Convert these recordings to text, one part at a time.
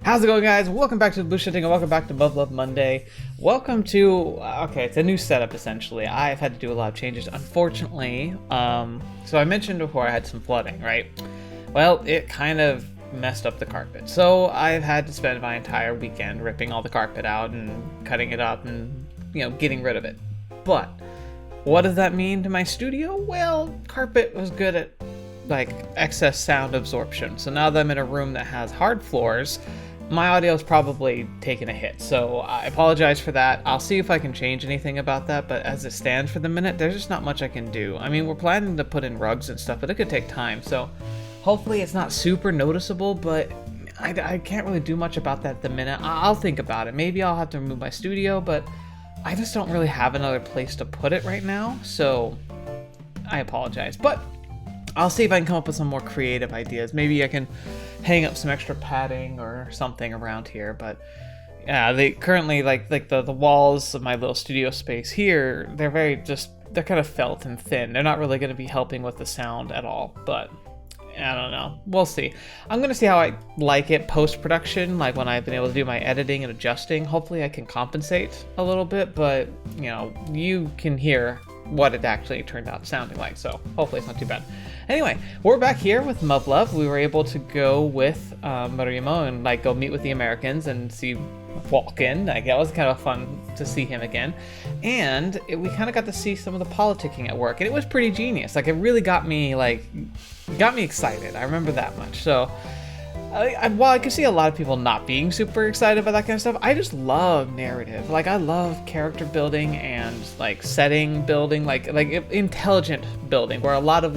How's it going, guys? Welcome back to TheBlueShifting and welcome back to Muv-Luv Monday. Welcome to, okay, it's a new setup essentially. I've had to do a lot of changes, unfortunately. So I mentioned before I had some flooding, right? Well, it kind of messed up the carpet. So I've had to spend my entire weekend ripping all the carpet out and cutting it up and, getting rid of it. But what does that mean to my studio? Well, carpet was good at excess sound absorption. So now that I'm in a room that has hard floors, my audio is probably taking a hit, so I apologize for that. I'll see if I can change anything about that, but as it stands for the minute, there's just not much I can do. I mean, we're planning to put in rugs and stuff, but it could take time, so hopefully it's not super noticeable, but I can't really do much about that at the minute. I'll think about it. Maybe I'll have to remove my studio, but I just don't really have another place to put it right now, so I apologize. But I'll see if I can come up with some more creative ideas. Maybe I can hang up some extra padding or something around here. But yeah, they currently the walls of my little studio space here, they're they're kind of felt and thin. They're not really going to be helping with the sound at all. But I don't know. We'll see. I'm going to see how I like it post-production, like when I've been able to do my editing and adjusting. Hopefully I can compensate a little bit, but you can hear what it actually turned out sounding like, so hopefully it's not too bad. Anyway, we're back here with Muv-Luv. We were able to go with Marimo and go meet with the Americans and see Walken. That was kind of fun to see him again. And we kind of got to see some of the politicking at work, and it was pretty genius. It really got me excited. I remember that much. So while I can see a lot of people not being super excited about that kind of stuff, I just love narrative. I love character building and setting building, intelligent building, where a lot of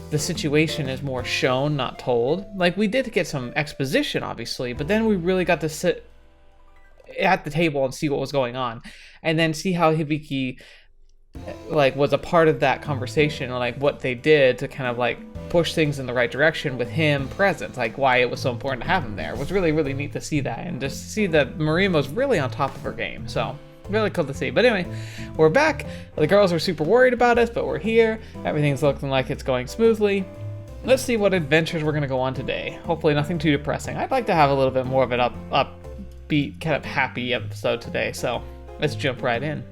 the situation is more shown, not told. We did get some exposition, obviously, but then we really got to sit at the table and see what was going on, and then see how Hibiki was a part of that conversation, what they did to kind of push things in the right direction with him present, why it was so important to have him there. It was really, really neat to see that, and just see that Marimo's really on top of her game, so really cool to see. But anyway, we're back. The girls are super worried about us, but we're here. Everything's looking like it's going smoothly. Let's see what adventures we're gonna go on today. Hopefully nothing too depressing. I'd like to have a little bit more of an upbeat, kind of happy episode today, so let's jump right in.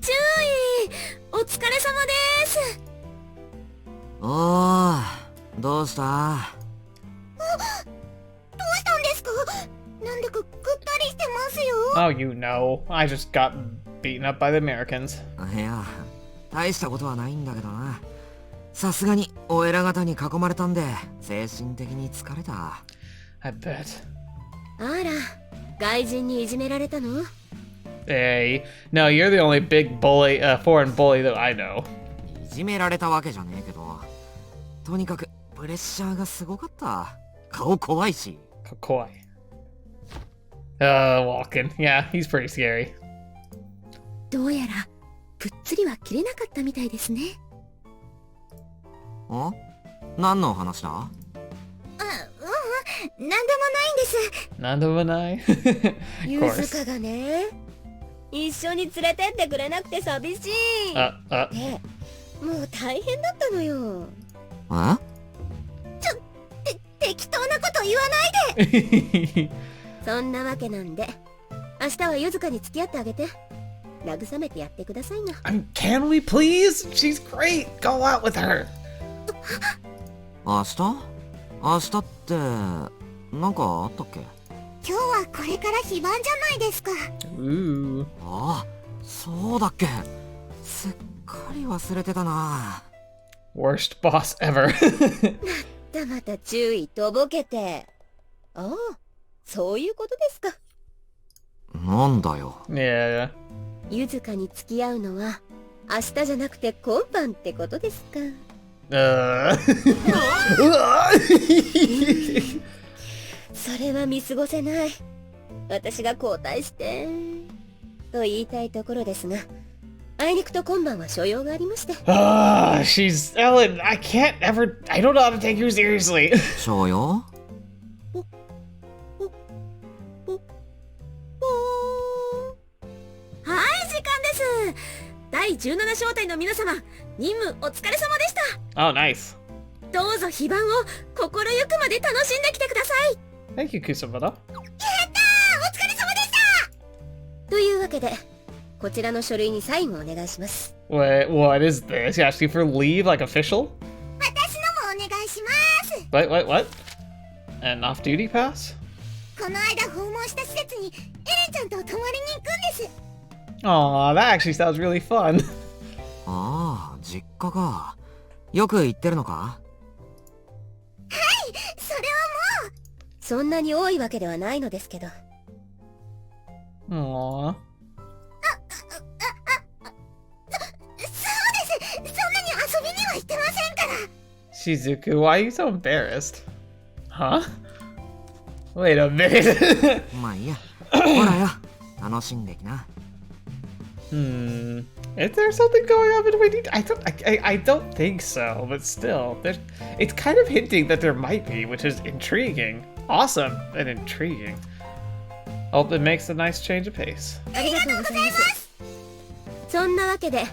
注意お疲れ様です。おー、どうした？どうしたんですか？なんだかぐったりしてますよ。Oh, I just got beaten up by the Americans. いや、大したことはないんだけどな。さすがにお偉方に囲まれたんで、精神的に疲れた。I bet. あら、外人にいじめられたの？ Hey, no, you're the only big bully, foreign bully that I know. いじめられたわけじゃねえけど、とにかくプレッシャーがすごかった。顔怖いし。Koi. Walken. Yeah, he's pretty scary. どうやらぷっつりは切れなかったみたいですね。ん？何の話だ？なんでもないんです。なんでもない。ユズカがね、一緒に連れてってくれなくて寂しい。で、もう大変だったのよ。適当なこと言わないで。そんなわけなんで、明日はユズカに付き合ってあげて、慰めてやってくださいな。Can we please? She's great. Go out with her. 明日ってなんかあったっけ？今日はこれから非番じゃないですか。ああ、そうだっけ。すっかり忘れてたな。Worst boss ever. また注意とぼけて。ああ、そういうことですか。なんだよ。Yeah. ユズカに付き合うのは明日じゃなくて今晩ってことですか。それは見過ごせない。私が交代してと言いたいところですが、あいにくと今晩は所用がありまして。She's Ellen. I don't know how to take you seriously. 所用？はい、時間です。第17小隊の皆様、任務お疲れ様でした。Oh, nice. どうぞ非番を心ゆくまで楽しんできてください。Thank you, Kusamoto. やったー、お疲れ様でした。というわけで、こちらの書類にサインをお願いします。Wait, what is this? You asking for leave, like official? 私のもお願いします。Wait, what? An off-duty pass? この間訪問した施設にエレンちゃんと泊まりに行くんです。Aw, that actually sounds really fun. ああ、実家か。よく行ってるのか？はい、それはもう。そんなに多いわけではないのですけど。Aww. そうです。そんなに遊びには行ってませんから。Shizuku, why are you so embarrassed? Huh? Wait a minute. まあいいや。ほらよ、楽しんできな。Is there something going on between you? I don't think so, but still, it's kind of hinting that there might be, which is intriguing. Awesome and intriguing. Hope it makes a nice change of pace. ありがとうございます。そんなわけで、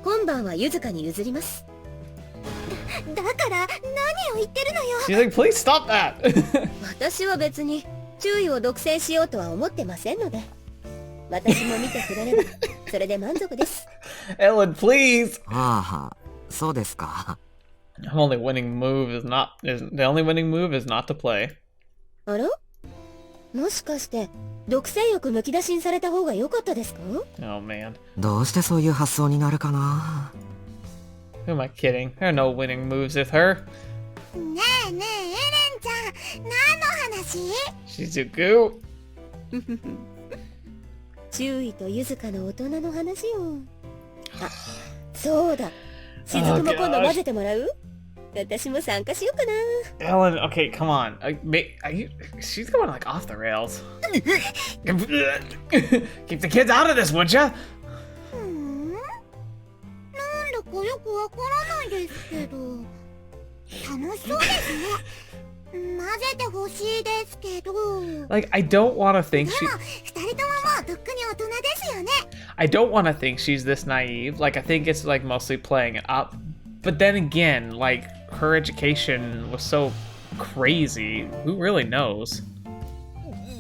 今晩はユズカに譲ります。だから何を言ってるのよ。She's like, please stop that. 私は別に注意を独占しようとは思ってませんので、私も見てくれればそれで満足です。Ellen, please. ああ、そうですか。The only winning move is not to play. あら？もしかして独占欲むき出しにされた方が良かったですか？ Oh man. どうしてそういう発想になるかな。Who am I kidding? There are no winning moves with her. ねえねえ、エレンちゃん、何の話？ Shizuku. 注意とユズカの大人の話よ。あ、そうだ。しずくも今度混ぜてもらう？私も参加しようかな。Ellen, okay, come on. She's going like off the rails. Keep the kids out of this, would ya? なんだかよくわからないですけど、楽しそうですね。混ぜてほしいですけど。Like, I don't want to think でも、二人とももうとっくに大人ですよね。I don't want to think she's this naive. Like, I think it's like mostly playing it up. But then again, like, her education was so crazy. Who really knows?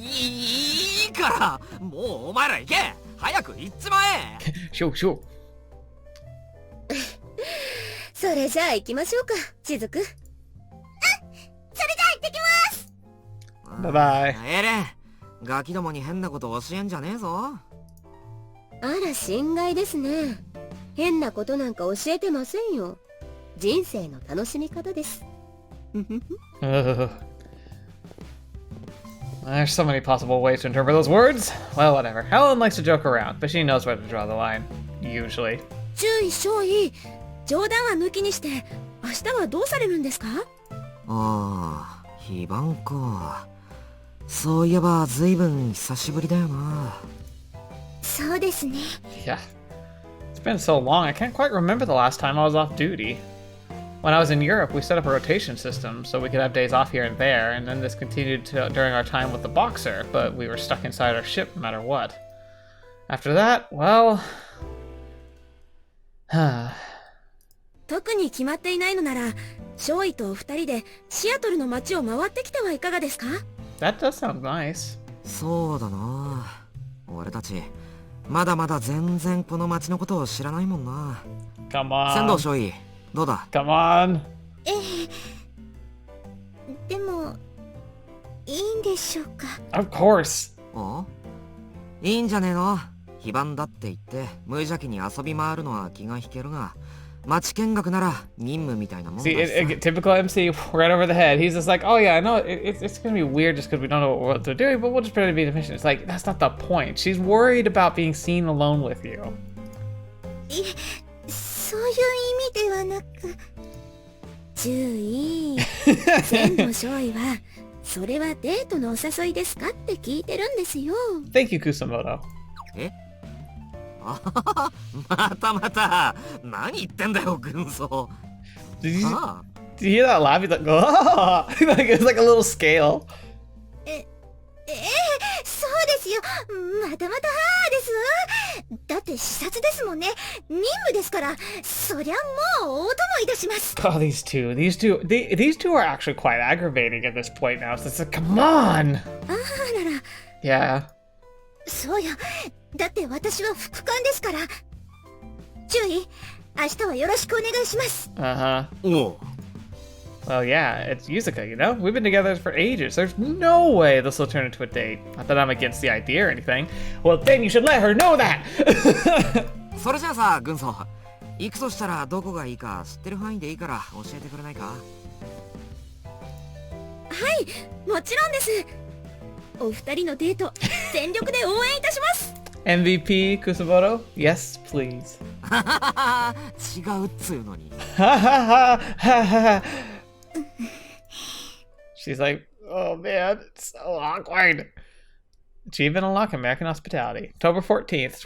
いいから、もうお前ら行け。早く行っちまえ。Sure. それじゃあ行きましょうか、しずく。それじゃあ行ってきます。Bye bye. エレン、ガキどもに変なこと教えんじゃねえぞ。あら、心外ですね。変なことなんか教えてませんよ。人生の楽しみ方です。Ugh. There's so many possible ways to interpret those words. Well, whatever. Helen likes to joke around, but she knows where to draw the line. Usually. 注意少尉、冗談は抜きにして明日はどうされるんですか？ああ、非番か。そういえば随分久しぶりだよな。そうですね。Yeah. It's been so long, I can't quite remember the last time I was off duty. When I was in Europe, we set up a rotation system so we could have days off here and there, and then this continued during our time with the Boxer, but we were stuck inside our ship no matter what. After that, well... 特に決まっていないのなら、少尉とお二人でシアトルの街を回ってきてはいかがですか？ That does sound nice. そうだな。俺たちまだまだ全然この街のことを知らないもんな。 Come 仙道 on. 少尉、どうだ？ Come on. でも、いいんでしょうか？ Of course. あ？いいんじゃねえの？非番だって言って無邪気に遊び回るのは気が引けるが、街見学なら任務みたいなもんだし See, typical MC, right over the head. He's just like, oh yeah, I know it's gonna be weird just because we don't know what they're doing, but we'll just pretend to be the mission. It's like, that's not the point. She's worried about being seen alone with you. そういう意味ではなく、注意。仙道少尉は、それはデートのお誘いですかって聞いてるんですよ。Thank you, Kusamoto. え？あはは、また何言ってんだよ軍曹。 Did you ああ、 did you hear that laugh? He's like, oh! Like it's like a little scale. そうですよ。またまたですわ。だって視察ですもんね。任務ですから、そりゃもうお供いたします。Oh, these two are actually quite aggravating at this point now. So it's like, come on! あらら。Yeah. そうよ。だって私は副官ですから。注意。明日はよろしくお願いします。Uh-huh. おう。 Well, yeah, it's Yuzuka, you know? We've been together for ages. There's no way this will turn into a date. Not that I'm against the idea or anything. Well, then you should let her know that! それじゃあさ、軍曹。行くとしたらどこがいいか知ってる範囲でいいから教えてくれないか？はい、もちろんです。お二人のデート、全力で応援いたします。MVP Kusaboto? Yes, please. 違うっつうのに。Ha ha ha ha ha. She's like, oh man, it's so awkward. Achievement unlock American hospitality. October 14th,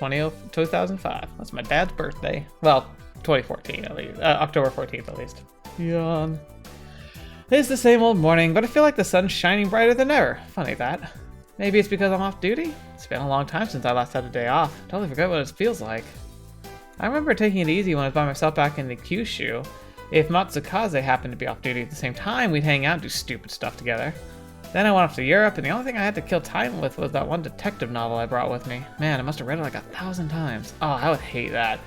2005. That's my dad's birthday. Well, 2014 at least. October 14th at least. Yawn. It's the same old morning, but I feel like the sun's shining brighter than ever. Funny that. Maybe it's because I'm off duty? It's been a long time since I last had a day off. Totally forgot what it feels like. I remember taking it easy when I was by myself back in the Kyushu. If Matsukaze happened to be off duty at the same time, we'd hang out and do stupid stuff together. Then I went off to Europe, and the only thing I had to kill time with was that one detective novel I brought with me. Man, I must have read it like 1,000 times. Oh, I would hate that.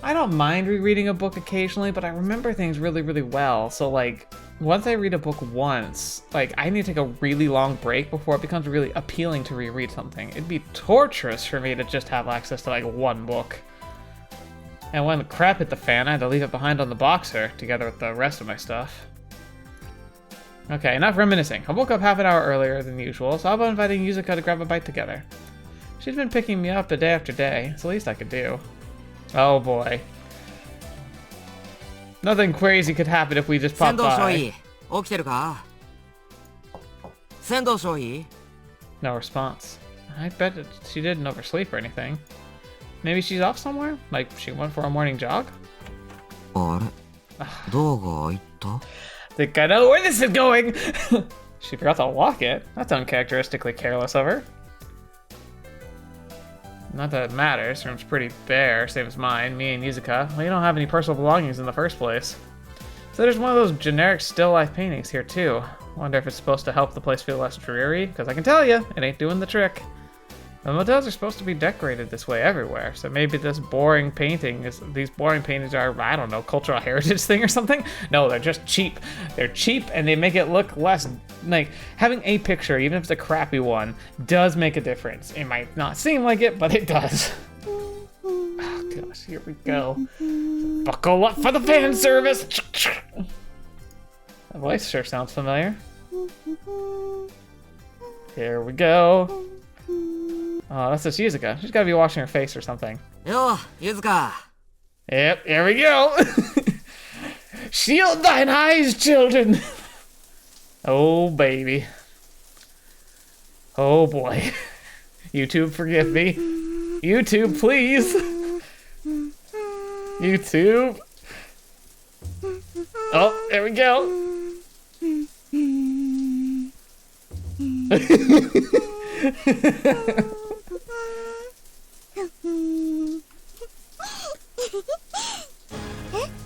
I don't mind rereading a book occasionally, but I remember things really, really well. So, like, once I read a book once, like, I need to take a really long break before it becomes really appealing to reread something. It'd be torturous for me to just have access to, like, one book. And when the crap hit the fan, I had to leave it behind on the boxer, together with the rest of my stuff. Okay, enough reminiscing. I woke up half an hour earlier than usual, so how about inviting Yuzuka to grab a bite together? She's been picking me up day after day. It's the least I could do. Oh boy. Nothing crazy could happen if we just popped by. 起きてるか？仙道少尉? No response. I bet she didn't oversleep or anything. Maybe she's off somewhere? Like, she went for a morning jog? あれ？どうが開いた? Think I know where this is going! She forgot to lock it. That's uncharacteristically careless of her. Not that it matters, room's pretty bare, same as mine, me and Yuzuka. We don't have any personal belongings in the first place. So there's one of those generic still life paintings here too. Wonder if it's supposed to help the place feel less dreary, because I can tell you, it ain't doing the trick. The motels are supposed to be decorated this way everywhere, so maybe these boring paintings are, I don't know, cultural heritage thing or something? No, they're just cheap. They're cheap and they make it look less, like, having a picture, even if it's a crappy one, does make a difference. It might not seem like it, but it does. Oh gosh, here we go. Buckle up for the fan service! That voice sure sounds familiar. Here we go. Oh, that's just Yuzuka. She's gotta be washing her face or something. Yo, Yuzuka. Yep, here we go. Shield thine eyes, children. Oh, baby. Oh, boy. YouTube, forgive me. YouTube, please. YouTube. Oh, there we go.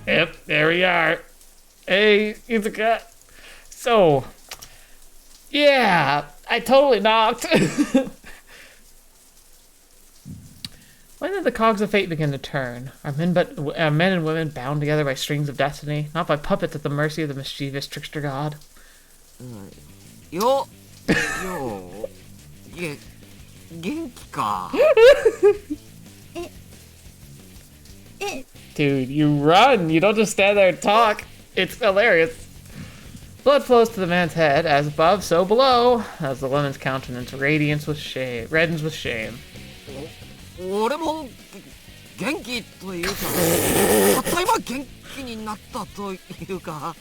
Yep, there we are. Hey, Yuzuka. So, yeah, I totally knocked. When did the cogs of fate begin to turn? Are men and women bound together by strings of destiny, not by puppets at the mercy of the mischievous trickster god? Yo, genki ka? Dude, you run. You don't just stand there and talk. It's hilarious. Blood flows to the man's head, as above, so below, as the woman's countenance reddens with shame. 俺も元気というか、たった今元気になったというか。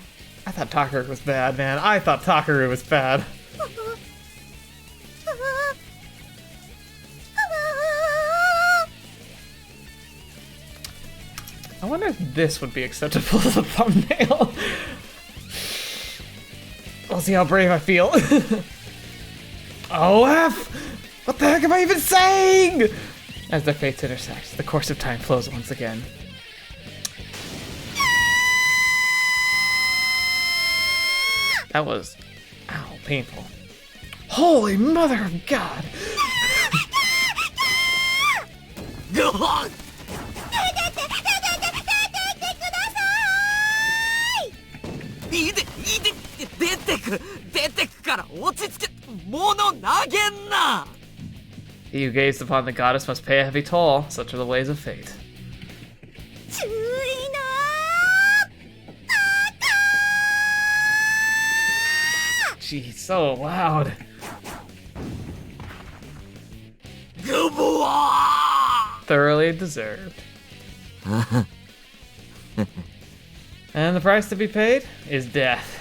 I thought Takaru was bad, man. I thought Takaru was bad. I wonder if this would be acceptable as a thumbnail. We'll see how brave I feel. OF! What the heck am I even saying? As the fates intersect, the course of time flows once again. That was, ow, painful. Holy mother of God! 出てくから落ち着け、物投げんな。 He who gazed upon the goddess must pay a heavy toll. Such are the ways of fate. 注意なー。 Jeez, so loud. グボワ Thoroughly deserved. And the price to be paid is death.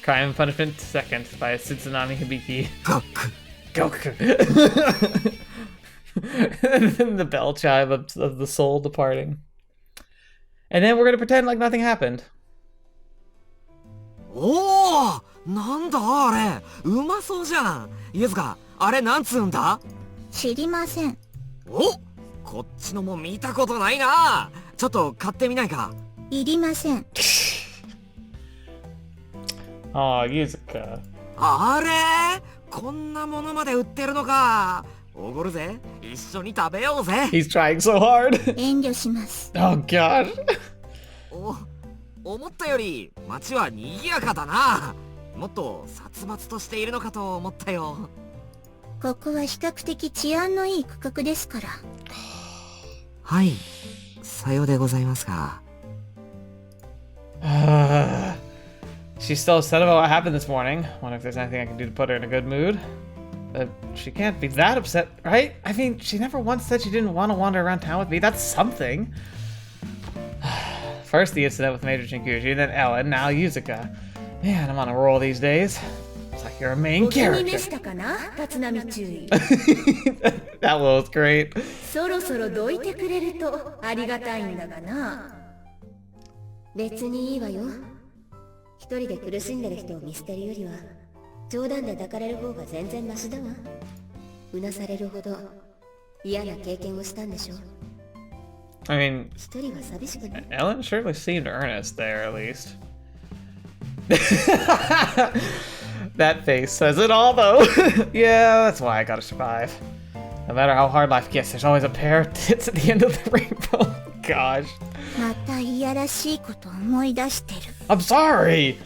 Crime and punishment second by a Tsunami Hibiki. ー。 Goku. And then the bell chime of the soul departing. And then we're gonna pretend like nothing happened. おお、なんだあれ、うまそうじゃん。ゆずか、あれなんつうんだ？知りません。お、こっちのも見たことないな。ちょっと買ってみないか？いりません。Aw, Yuzuka. あれ、こんなものまで売ってるのか。おごるぜ、一緒に食べようぜ。 He's trying so hard. 遠慮します。Oh god. 思ったより街は賑やかだな。もっと殺伐としているのかと思ったよ。ここは比較的治安のいい区画ですから。はい、さようでございますか。She's still upset about what happened this morning. Wonder if there's anything I can do to put her in a good mood. But she can't be that upset, right? I mean, she never once said she didn't want to wander around town with me. That's something. First the incident with Major Jinkuji, then Ellen, now Yuzuka. Man, I'm on a roll these days. It's like you're a main character. That was great. そろそろどいてくれるとありがたいんだがな。別にいいわよ。一人で苦しんでる人を見捨てるよりは冗談で抱かれる方が全然マシだわ。うなされるほど嫌な経験をしたんでしょ。 I mean, 一人は寂しくない。 Ellen surely seemed earnest there, at least. That face says it all, though. Yeah, that's why I gotta survive. No matter how hard life gets, there's always a pair of tits at the end of the rainbow. Gosh. またいやらしいこと思い出してる。 I'm sorry!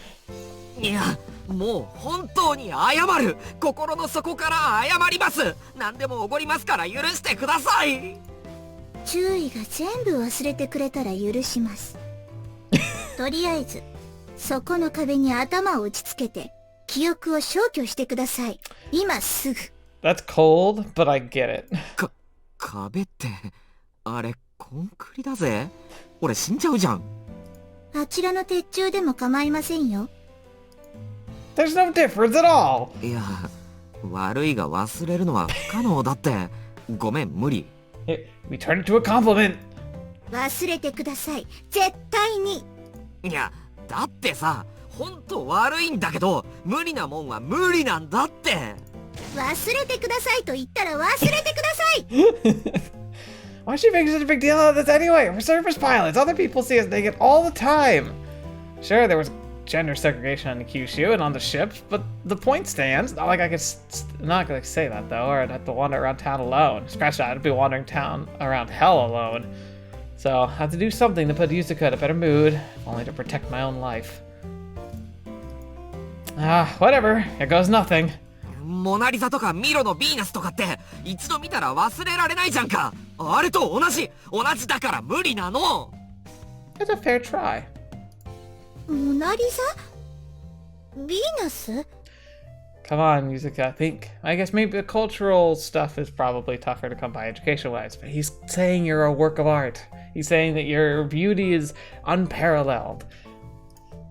いや、もう本当に謝る。心の底から謝ります。何でもおごりますから許してください。注意が全部忘れてくれたら許します。とりあえずそこの壁に頭を打ちつけて記憶を消去してください。今すぐ。 That's cold, but I get it. 壁って、あれコンクリだぜ。俺死んじゃうじゃん。あちらの鉄柱でも構いませんよ。 There's no difference at all! いや、悪いが忘れるのは不可能だって。ごめん、無理。We turn it to a compliment! 忘れてください。絶対に。いや、だってさ、ほんと悪いんだけど、無理なもんは無理なんだって。忘れてくださいと言ったら忘れてください。 Why is she making such a big deal out of this anyway? We're surface pilots. Other people see us naked all the time. Sure, there was gender segregation on the Kyushu and on the ships, but the point stands. Not like I could. I'm not gonna say that though, or I'd have to wander around town alone. Scratch that. I'd be wandering town around hell alone. So I have to do something to put Yuzuka in a better mood, if only to protect my own life. Whatever. Here goes nothing. モナリザとかミロのヴィーナスとかって一度見たら忘れられないじゃんか。あれと同じだから無理なの。 It's a fair try. モナリザ？ヴィーナス？ Come on, Yuzuka, think. I guess maybe the cultural stuff is probably tougher to come by education-wise, but he's saying you're a work of art. He's saying that your beauty is unparalleled.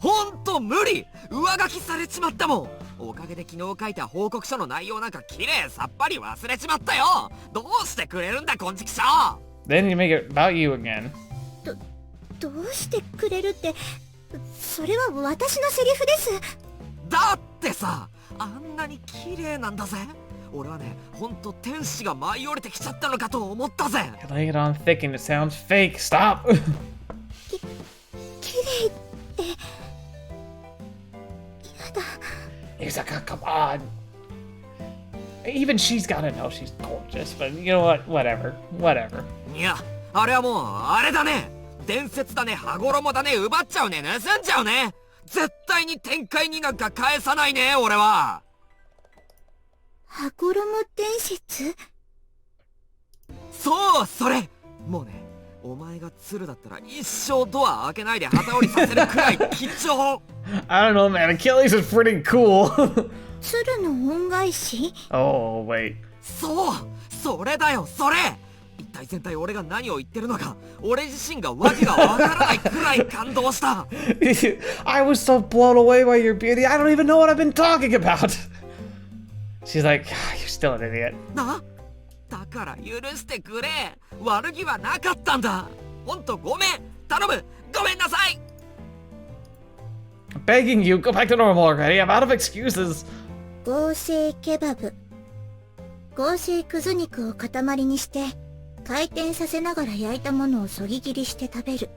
ほんと無理。上書きされちまったもん。おかげで昨日書いた報告書の内容なんか綺麗さっぱり忘れちまったよ。どうしてくれるんだ、こんちきしょう。 Then you make it about you again. どうしてくれるって、それは私のセリフです。だってさ、あんなに綺麗なんだぜ。俺はね、ほんと天使が舞い降りてきちゃったのかと思ったぜ。 You're laying it on thick and it sounds fake. Stop! 綺麗ってやだ。 Yuzuka, come on. Even she's gotta know she's gorgeous, but you know what? Whatever. Whatever. いや、あれはもうあれだね。伝説だね、羽衣だね、奪っちゃうね、盗んじゃうね。絶対に展開になんか返さないね、俺は。羽衣伝説？そう、それ。もうね、お前が鶴だったら一生ドア開けないで旗折りさせるくらい貴重。I don't know, man. Achilles is pretty cool. 鶴の恩返し？ Oh, wait. そう、それだよ、それ。一体全体俺が何を言ってるのか、俺自身がわけがわからないくらい感動した。I was so blown away by your beauty. I don't even know what I've been talking about. She's like, you're still an idiot. な、だから許してくれ。悪気はなかったんだ。ほんとごめん、頼む、ごめんなさい。I'm begging you, go back to normal already. I'm out of excuses. 合成ケバブ。合成くず肉を塊にして回転させながら焼いたものをそぎ切りして食べる。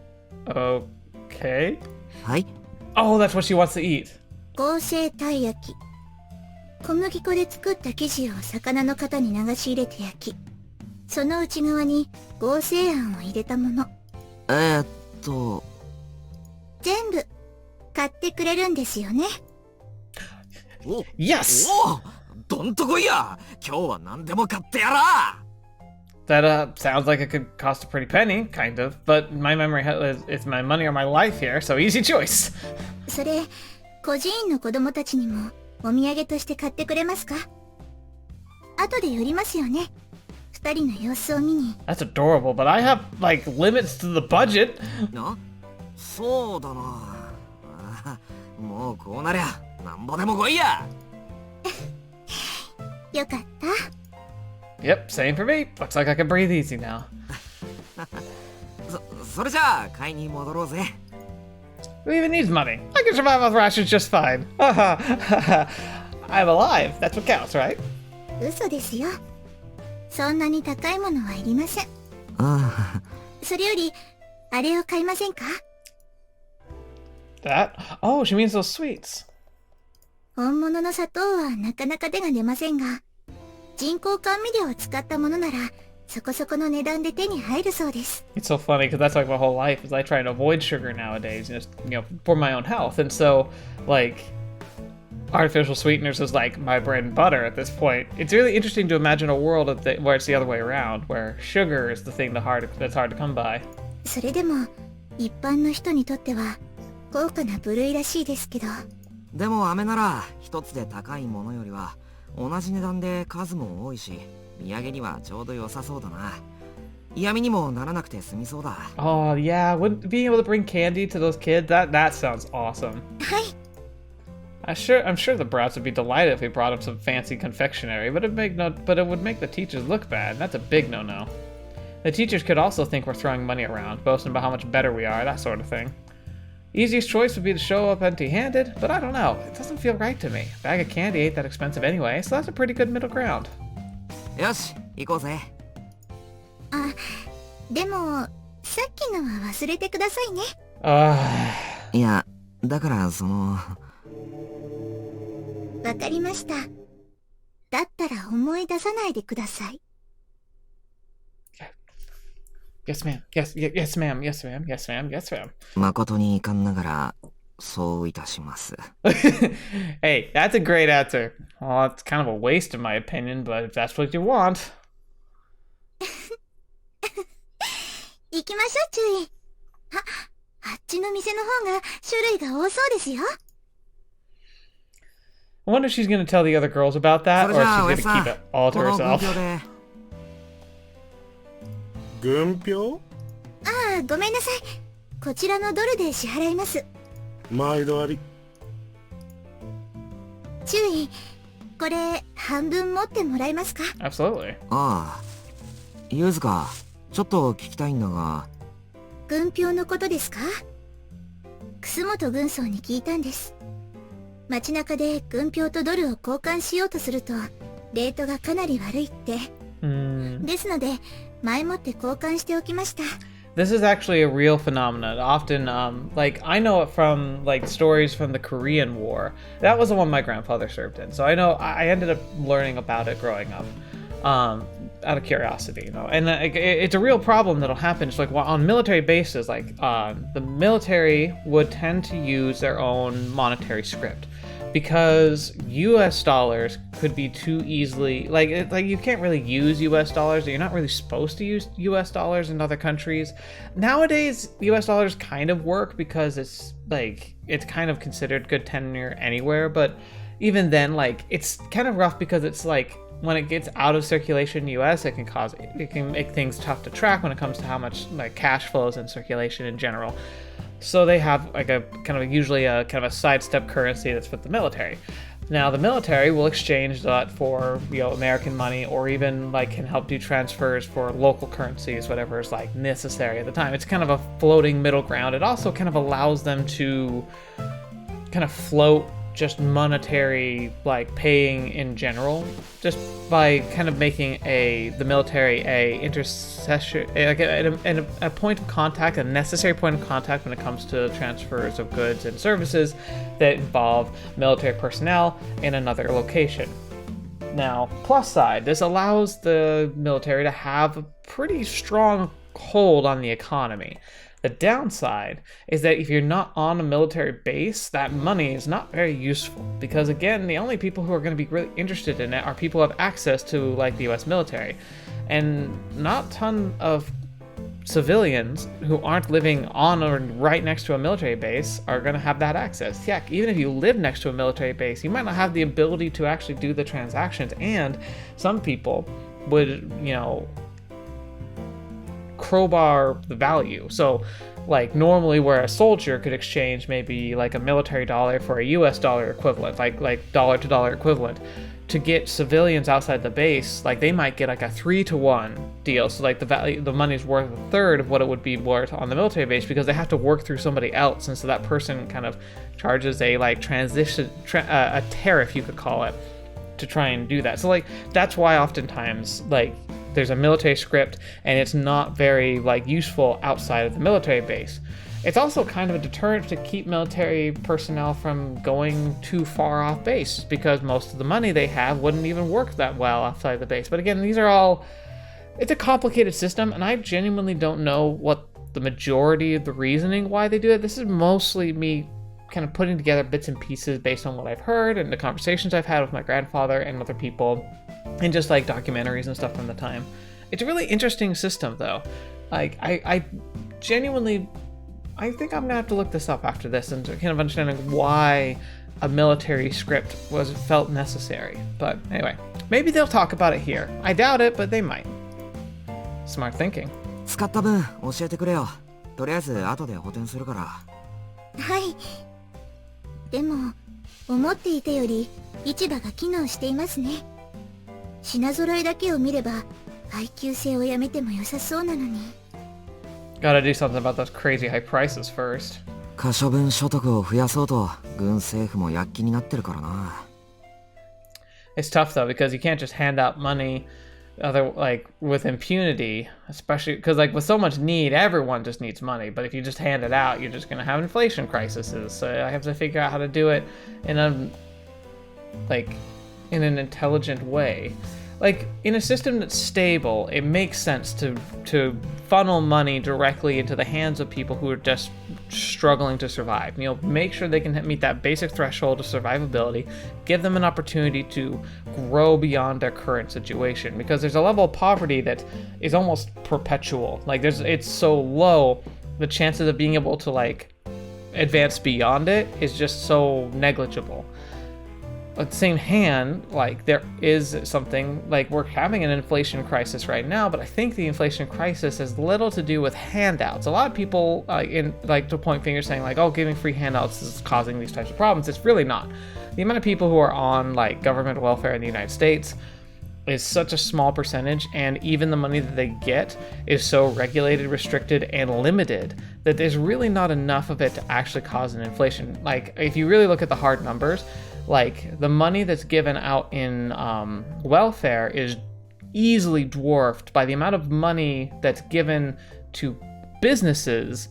Okay. はい。 Oh, that's what she wants to eat. 合成たい焼き。小麦粉で作った生地を魚の型に流し入れて焼き、その内側に合成あんを入れたもの。全部買ってくれるんですよね。お、 Yes! お、どんとこいや。今日は何でも買ってやら。 That sounds like it could cost a pretty penny, kind of. But my memory is my money or my life here, so easy choice. それ、孤児院の子供たちにもお土産として買ってくれますか？後で寄りますよね。二人の様子を見に。That's adorable, but I have, like, limits to the budget. な、そうだな。あ、もうこうなりゃなんぼでも来いや。よかった。Yep, same for me. Looks like I can breathe easy now. それじゃあ買いに戻ろうぜ。 Who even needs money? I can survive off rations just fine. I'm alive. That's what counts, right? 嘘ですよ。そんなに高いものはいりません。ああ、それより、あれを買いませんか？ That? Oh, she means those sweets. 本物の砂糖はなかなか手が出ませんが、人工甘味料を使ったものなら、そこそこの値段で手に入るそうです。 It's so funny because that's like my whole life is I try to avoid sugar nowadays, just, for my own health. And so, like, artificial sweeteners is like my bread and butter at this point. It's really interesting to imagine a world where it's the other way around, where sugar is the thing that's hard to come by. それでも、一般の人にとっては、高価な部類らしいですけど。でも飴なら一つで高いものよりは同じ値段で数も多いし、土産にはちょうど良さそうだな。嫌味にもならなくて済みそうだ。 Oh yeah, being able to bring candy to those kids, that sounds awesome. はい。I'm sure the brats would be delighted if we brought them some fancy confectionery, but it would make the teachers look bad. That's a big no-no. The teachers could also think we're throwing money around, boasting about how much better we are, that sort of thing. Easiest choice would be to show up empty-handed, but I don't know. It doesn't feel right to me. A bag of candy ain't that expensive anyway, so that's a pretty good middle ground. よし、行こうぜ。あ、でも、さっきのは忘れてくださいね。いや、だからその。わかりました。だったら思い出さないでください。Yes, ma'am. Yes, ma'am. Yes, ma'am. Yes, ma'am. Yes, ma'am. 誠に遺憾ながら、そういたします。Hey, that's a great answer. Well, it's kind of a waste in my opinion, but if that's what you want. 行きましょう、注意。あっちの店の方が種類が多そうですよ。I wonder if she's gonna tell the other girls about that, or if she's gonna keep it all to この herself. 軍票で。軍票？ああ、ごめんなさい。こちらのドルで支払います。毎度あり。注意。これ、半分持ってもらえますか？ Absolutely. ああ、ユズカ、ちょっと聞きたいんだが。軍票のことですか？楠本軍曹に聞いたんです。街中で軍票とドルを交換しようとすると、レートがかなり悪いって。ですので、前もって交換しておきました。This is actually a real phenomenon. Often, like, I know it from, like, stories from the Korean War. That was the one my grandfather served in. So I know I ended up learning about it growing up, out of curiosity, you know. And it's a real problem that'll happen. It's like, well, on military bases, like, the military would tend to use their own monetary script. Because US dollars could be too easily, like you can't really use US dollars, or you're not really supposed to use US dollars in other countries. Nowadays, US dollars kind of work because it's kind of considered good tenure anywhere, but even then, like, it's kind of rough because it's like, when it gets out of circulation in the US, it can make things tough to track when it comes to how much, like, cash flows in circulation in general. So they have like a kind of usually a kind of a sidestep currency that's with the military. Now the military will exchange that for, you know, American money, or even like can help do transfers for local currencies, whatever is like necessary at the time. It's kind of a floating middle ground. It also kind of allows them to kind of float just monetary, like, paying in general, just by kind of making the military a intercession, like a point of contact, a necessary point of contact when it comes to transfers of goods and services that involve military personnel in another location. Now, plus side, this allows the military to have a pretty strong hold on the economy. The downside is that if you're not on a military base, that money is not very useful, because again, the only people who are going to be really interested in it are people who have access to, like, the US military, and not a ton of civilians who aren't living on or right next to a military base are going to have that access. Heck, even if you live next to a military base, you might not have the ability to actually do the transactions, and some people would, you know, crowbar the value. So, like, normally where a soldier could exchange maybe like a military dollar for a US dollar equivalent, like dollar to dollar equivalent, to get civilians outside the base, like, they might get like a 3-to-1 deal. So like the money's worth a third of what it would be worth on the military base, because they have to work through somebody else, and so that person kind of charges a, like, a tariff, you could call it, to try and do that. So, like, that's why oftentimes, like, there's a military script, and it's not very, like, useful outside of the military base. It's also kind of a deterrent to keep military personnel from going too far off base, because most of the money they have wouldn't even work that well outside the base. But again, it's a complicated system, and I genuinely don't know what the majority of the reasoning why they do it. This is mostly me kind of putting together bits and pieces based on what I've heard and the conversations I've had with my grandfather and other people, and just, like, documentaries and stuff from the time. It's a really interesting system, though. Like, I genuinely, I think I'm gonna have to look this up after this and kind of understanding why a military script felt necessary. But anyway, maybe they'll talk about it here. I doubt it, but they might. Smart thinking. 使った分教えてくれよ。とりあえず後で補填するから。はい。でも、思っていたより市場が機能していますね。品揃えだけを見れば配給制をやめても良さそうなのに。Gotta do something about those crazy high prices first. 可処分所得を増やそうと軍政府も躍起になってるからな。It's tough though, because you can't just hand out money like with impunity, especially because, like, with so much need, everyone just needs money. But if you just hand it out, you're just gonna have inflation crises. So I have to figure out how to do it in an intelligent way. Like, in a system that's stable, it makes sense to funnel money directly into the hands of people who are just struggling to survive. You know, make sure they can meet that basic threshold of survivability, give them an opportunity to grow beyond their current situation, because there's a level of poverty that is almost perpetual. Like, it's so low, the chances of being able to, like, advance beyond it is just so negligible. At the same hand, like, there is something, like, we're having an inflation crisis right now, but I think the inflation crisis has little to do with handouts. A lot of people to point fingers saying, like, oh, giving free handouts is causing these types of problems. It's really not. The amount of people who are on, like, government welfare in the United States is such a small percentage, and even the money that they get is so regulated, restricted, and limited that there's really not enough of it to actually cause an inflation. Like, if you really look at the hard numbers, like the money that's given out in welfare is easily dwarfed by the amount of money that's given to businesses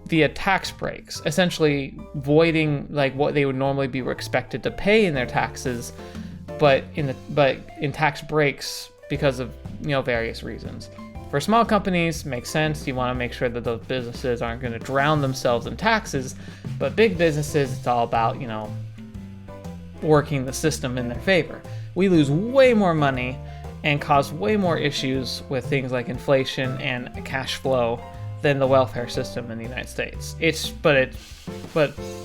via tax breaks, essentially voiding like what they would normally be expected to pay in their taxes, but in tax breaks because of various reasons. For small companies, makes sense. You want to make sure that those businesses aren't going to drown themselves in taxes, but big businesses, it's all about working the system in their favor. We lose way more money and cause way more issues with things like inflation and cash flow than the welfare system in the United States. But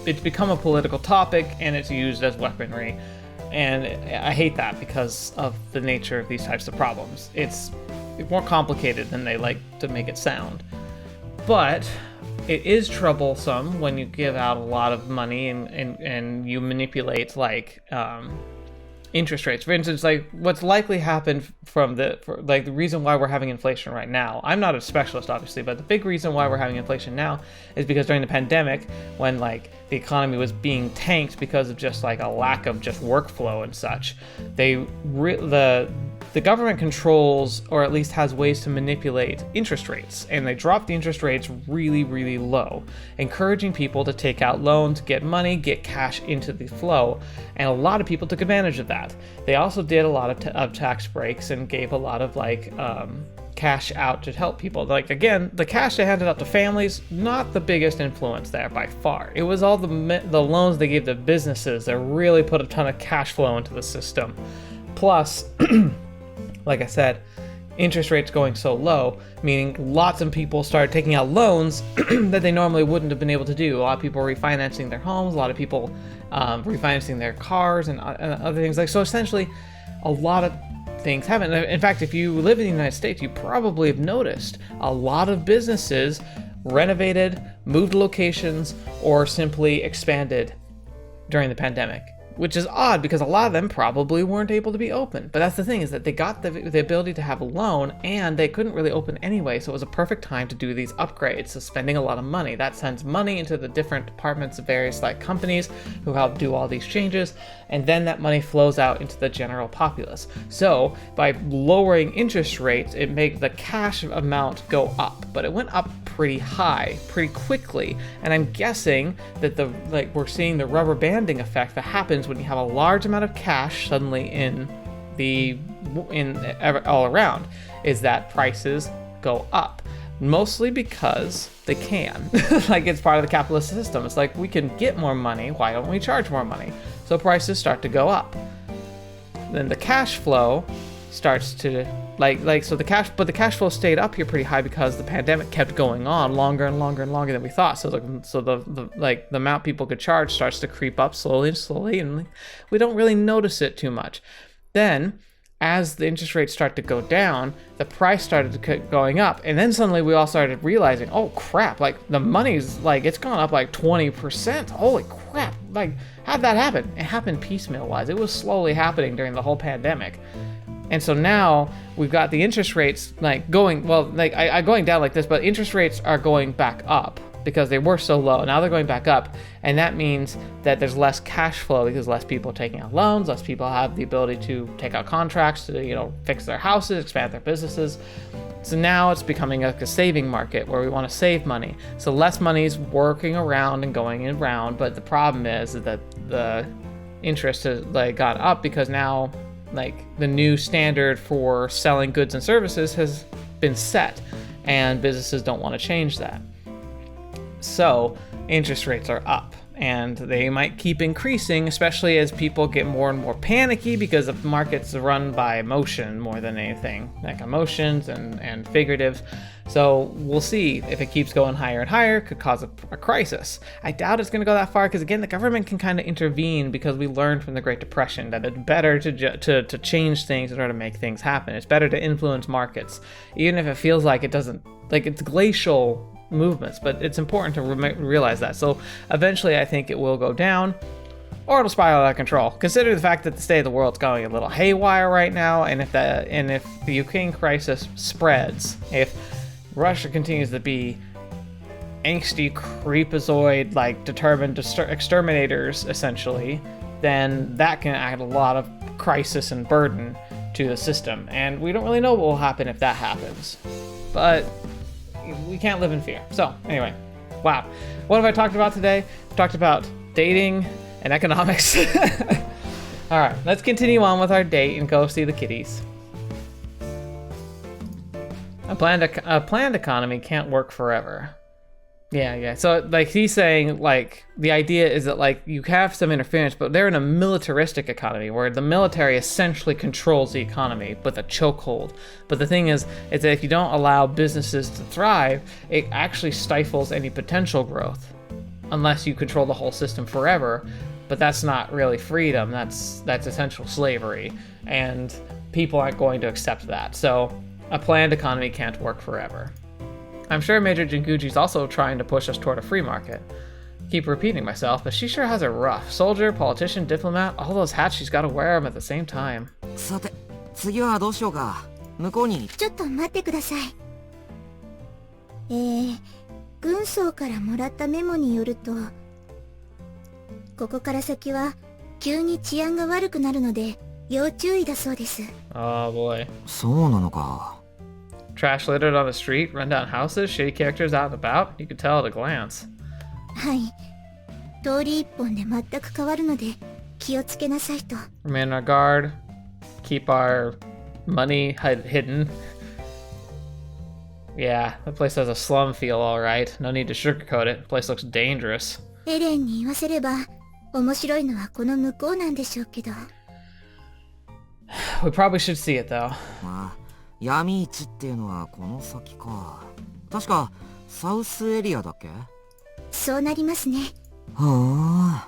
it's become a political topic and it's used as weaponry, and I hate that because of the nature of these types of problems. It's more complicated than they like to make it sound. But it is troublesome when you give out a lot of money and you manipulate interest rates. For instance, like what's likely happened the reason why we're having inflation right now. I'm not a specialist, obviously, but the big reason why we're having inflation now is because during the pandemic, when the economy was being tanked because of just a lack of just workflow and such, the government controls, or at least has ways to manipulate interest rates, and they dropped the interest rates really, really low, encouraging people to take out loans, get money, get cash into the flow, and a lot of people took advantage of that. They also did a lot of tax breaks and gave a lot of cash out to help people. Again, the cash they handed out to families, not the biggest influence there by far. It was all the loans they gave to businesses that really put a ton of cash flow into the system. Plus, like I said, interest rates going so low, meaning lots of people started taking out loans that they normally wouldn't have been able to do. A lot of people refinancing their homes, a lot of people refinancing their cars and other things. So essentially, a lot of things happen. In fact, if you live in the United States, you probably have noticed a lot of businesses renovated, moved locations, or simply expanded during the pandemic. Which is odd because a lot of them probably weren't able to be open. But that's the thing, is that they got the ability to have a loan and they couldn't really open anyway. So it was a perfect time to do these upgrades. So spending a lot of money, that sends money into the different departments of various companies who help do all these changes. And then that money flows out into the general populace. So by lowering interest rates, it makes the cash amount go up, but it went up pretty high, pretty quickly. And I'm guessing that we're seeing the rubber banding effect that happens when you have a large amount of cash suddenly all around, is that prices go up, mostly because they can. It's part of the capitalist system. It's we can get more money, why don't we charge more money? So prices start to go up. Then the cash flow starts to the cash flow stayed up here pretty high because the pandemic kept going on longer and longer and longer than we thought. So the amount people could charge starts to creep up slowly and slowly, and we don't really notice it too much. Then, as the interest rates start to go down, the price started to going up, and then suddenly we all started realizing, oh crap! The money's it's gone up 20%. Holy crap! How'd that happen? It happened piecemeal wise. It was slowly happening during the whole pandemic. And so now we've got the interest rates going down like this, but interest rates are going back up because they were so low. Now they're going back up, and that means that there's less cash flow because less people are taking out loans, less people have the ability to take out contracts to fix their houses, expand their businesses. So now it's becoming a saving market where we want to save money. So less money's working around and going around, but the problem is that the interest has gone up because now the new standard for selling goods and services has been set, and businesses don't want to change that. So interest rates are up, and they might keep increasing, especially as people get more and more panicky because the market's run by emotion more than anything, emotions and figurative. So we'll see if it keeps going higher and higher. Could cause a crisis. I doubt it's going to go that far because, again, the government can kind of intervene because we learned from the Great Depression that it's better to change things in order to make things happen. It's better to influence markets, even if it feels like it doesn't, it's glacial movements, but it's important to realize that. So eventually I think it will go down, or it'll spiral out of control. Consider the fact that the state of the world's going a little haywire right now, and if the Ukraine crisis spreads, if Russia continues to be angsty creepazoid determined exterminators essentially, then that can add a lot of crisis and burden to the system. And we don't really know what will happen if that happens. But we can't live in fear. So, anyway. Wow. What have I talked about today? I've talked about dating and economics. Alright, let's continue on with our date and go see the kitties. A planned economy can't work forever. Yeah. So, like, he's saying, like, the idea is that, like, you have some interference, but they're in a militaristic economy where the military essentially controls the economy with a chokehold. But the thing is that if you don't allow businesses to thrive, it actually stifles any potential growth. Unless you control the whole system forever. But that's not really freedom, that's essential slavery. And people aren't going to accept that. So, a planned economy can't work forever. I'm sure Major Jinguji's also trying to push us toward a free market. Keep repeating myself, but she sure has it rough. Soldier, politician, diplomat, all those hats she's got to wear them at the same time. さて、次はどうしようか。向こうに。ちょっと待ってください。軍曹からもらったメモによると、ここから先は急に治安が悪くなるので要注意だそうです。Oh boy. そうなのか。Trash littered on the street, rundown houses, shady characters out and about. You could tell at a glance. はい。通り一本で全く変わるので気をつけなさいと。Remain on our guard. Keep our money hidden. Yeah, the place has a slum feel, alright. No need to sugarcoat it. The place looks dangerous. エレンに言わせれば面白いのはこの向こうなんでしょうけど。We probably should see it though. まあ、闇市っていうのはこの先か。確かサウスエリアだっけ？そうなりますね。は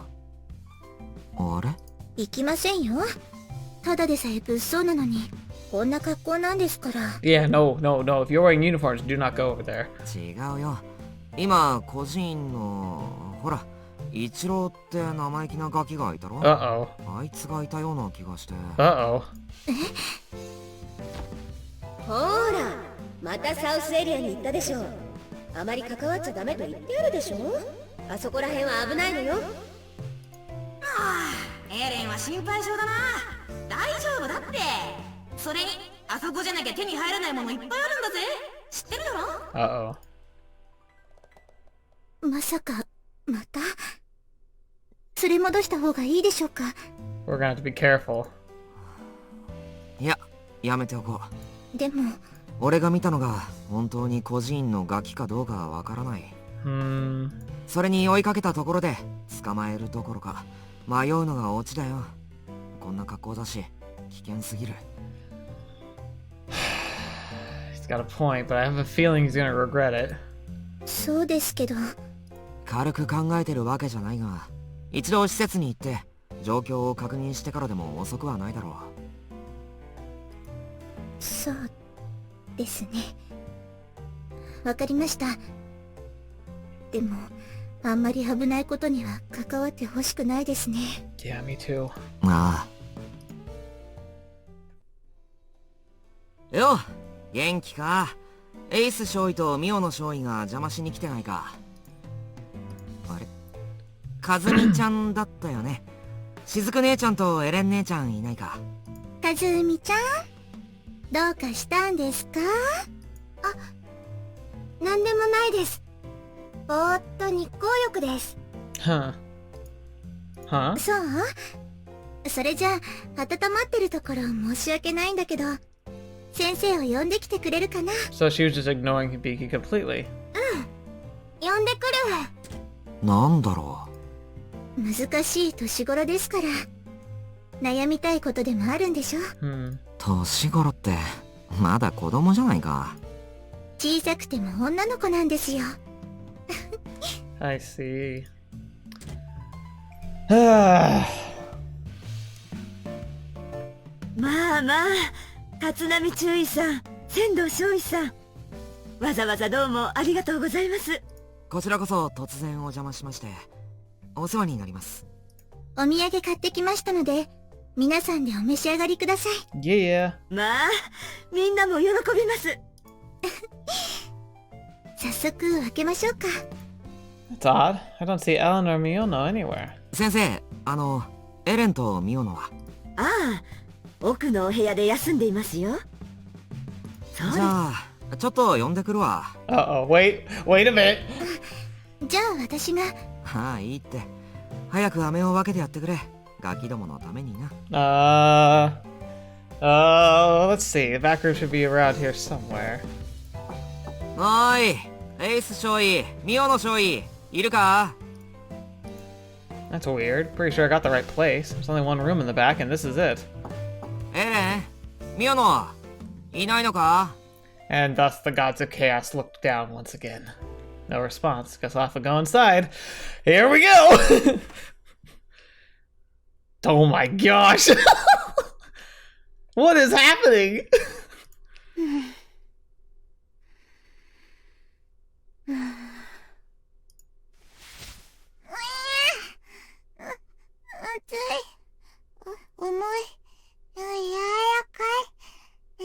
あ。あれ？行きませんよ。ただでさえ物騒なのにこんな格好なんですから。Yeah, no. If you're wearing uniforms, do not go over there. 違うよ。今個人のほら。イチローって生意気なガキがいたろ？ Uh-oh. あいつがいたような気がして。Uh-oh. ほら、またサウスエリアに行ったでしょ。あまり関わっちゃダメと言ってあるでしょ。あそこら辺は危ないのよ。ああ、エレンは心配性だな。大丈夫だって。それに、あそこじゃなきゃ手に入らないものいっぱいあるんだぜ。知ってるだろ？ Uh-oh. まさか、また連れ戻した方がいいでしょうか。 We're gonna have to be careful. いや、やめておこう。でも俺が見たのが本当に孤児院のガキかどうかはわからない。それに追いかけたところで捕まえるどころか迷うのがオチだよ。こんな格好だし危険すぎる。He's got a point, but I have a feeling he's gonna regret it. そうですけど。軽く考えてるわけじゃないが、一度施設に行って状況を確認してからでも遅くはないだろう。そうですね。わかりました。でもあんまり危ないことには関わってほしくないですね。Yeah, me too. ああ。よ、元気か？エイス少尉とミオの少尉が邪魔しに来てないか？あれ？カズミちゃんだったよね。しずく姉ちゃんとエレン姉ちゃんいないか？カズミちゃん、どうかしたんですか？あ、なんでもないです。ぼーっと日光浴です。Huh? そう？それじゃあ、温まってるところ申し訳ないんだけど、先生を呼んできてくれるかな？ So she was just ignoring Hibiki completely. 呼んでくる。なんだろう。難しい年頃ですから、悩みたいことでもあるんでしょ？年頃って、まだ子供じゃないか。小さくても女の子なんですよ。I see. まあまあ、立浪中尉さん、仙道少尉さん、わざわざどうもありがとうございます。こちらこそ突然お邪魔しまして、お世話になります。お土産買ってきましたので、皆さんでお召し上がりください。Yeah. まあ、みんなも喜びます。早速開けましょうか。That's odd. I don't see Ellen or Miyono anywhere. 先生、エレンとミオのは。ああ、奥のお部屋で休んでいますよ。そうじゃあちょっと呼んでくるわ。Uh-oh, wait a minute. じゃあ私が。ああ、いいって。早く飴を分けてやってくれ。ガキどものためにな。Let's see. The back room should be around here somewhere. おーい、エース少尉、ミオの少尉、いるか？ That's weird. Pretty sure I got the right place. There's only one room in the back, and this is it. エレン、ミオの、いないのか？ And thus the gods of chaos looked down once again. No response. Guess I'll have to go inside. Here we go! Oh my gosh! What is happening? 熱い、重い、柔らかい、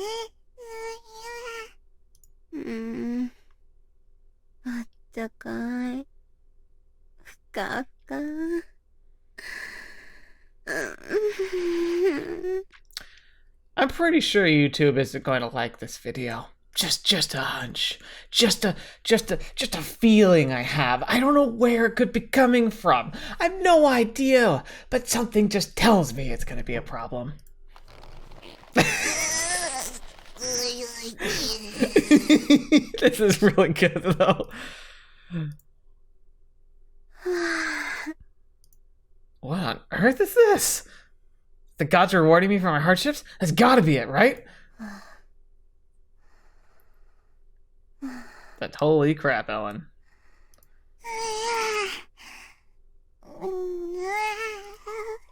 あったかい、ふかふか。I'm pretty sure YouTube isn't going to like this video. Just a hunch. Just a feeling I have. I don't know where it could be coming from. I have no idea, but something just tells me it's going to be a problem. This is really good though. What on earth is this? The gods are rewarding me for my hardships? That's gotta be it, right? But holy crap, Ellen.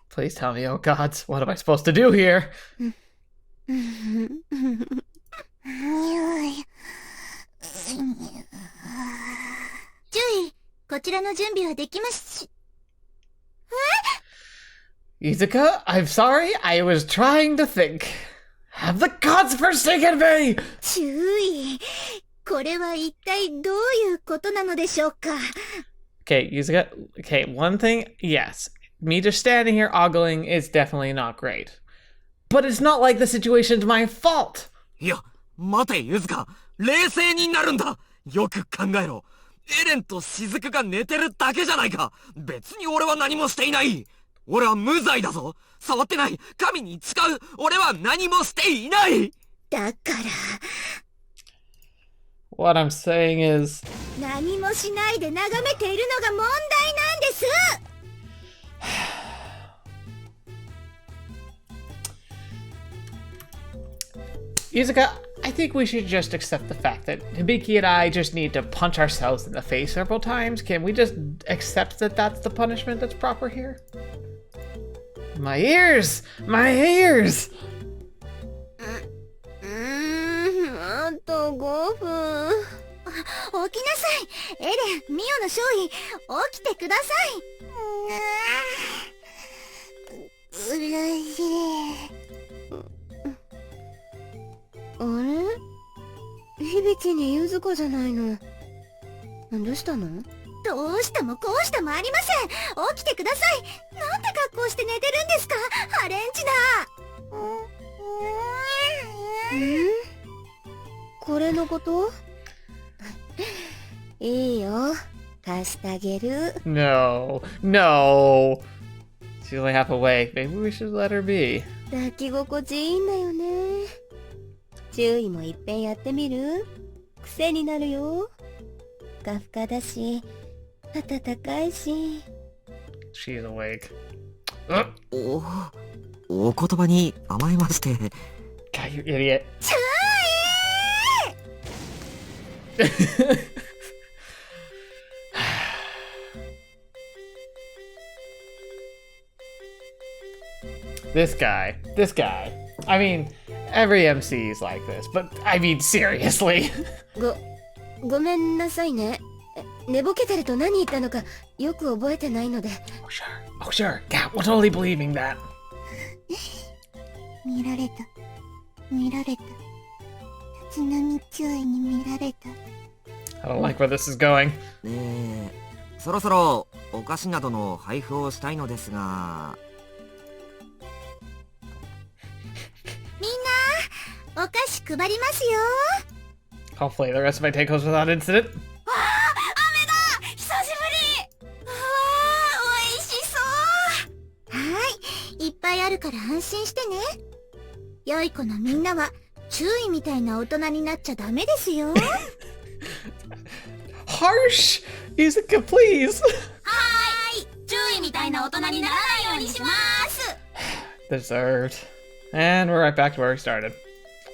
Please tell me, oh gods, what am I supposed to do here? 注意、こちらの準備はできますし。Yuzuka, I'm sorry, I was trying to think. Have the gods forsaken me? 注意、これは一体どういうことなのでしょうか。 Okay, Yuzuka, okay, one thing, yes. Me just standing here ogling is definitely not great. But it's not like the situation's my fault. いや、待て、ユズカ。冷静になるんだ。よく考えろ。エレンと雫が寝てるだけじゃないか。別に俺は何もしていない。俺は無罪だぞ。触ってない。神に誓う。俺は何もしていない。だから。What I'm saying is... 何もしないで眺めているのが問題なんです。Yuzuka, I think we should just accept the fact that Hibiki and I just need to punch ourselves in the face several times. Can we just accept that that's the punishment that's proper here? My ears! My ears! あと5分。起きなさい。エレン、ミオの少尉、起きてください。うるしい。あれ？響にゆずこじゃないの。どうしたの？どうしたもこうしたもありません。起きてください。なんて格好して寝てるんですか？ハレンチだ。これのこと？いいよ。貸してあげる。No. No. She's only half awake. Maybe we should let her be. 抱き心地いいんだよね。注意もいっぺんやってみる？癖になるよ。ふかふかだし、暖かいし。She's awake. お言葉に甘えまして。God, you idiot. This guy. I mean, every MC is like this, but I mean, seriously. ごめんなさいね。寝ぼけてると何言ったのかよく覚えてないので。Oh, sure. Yeah, we're totally believing that. 見られた。立ち並み注意に見られた。I don't like where this is going. そろそろお菓子などの配布をしたいのですが。お菓子配りますよ。 Hopefully the rest of my take goes without incident. 雨だ久しぶり。うわー、美味しそう。はい、いっぱいあるから安心してね。良い子のみんなは注意みたいな大人になっちゃダメですよ。Harsh! Yuzuka, please! はーい、注意みたいな大人にならないようにします。Deserved. And we're right back to where we started.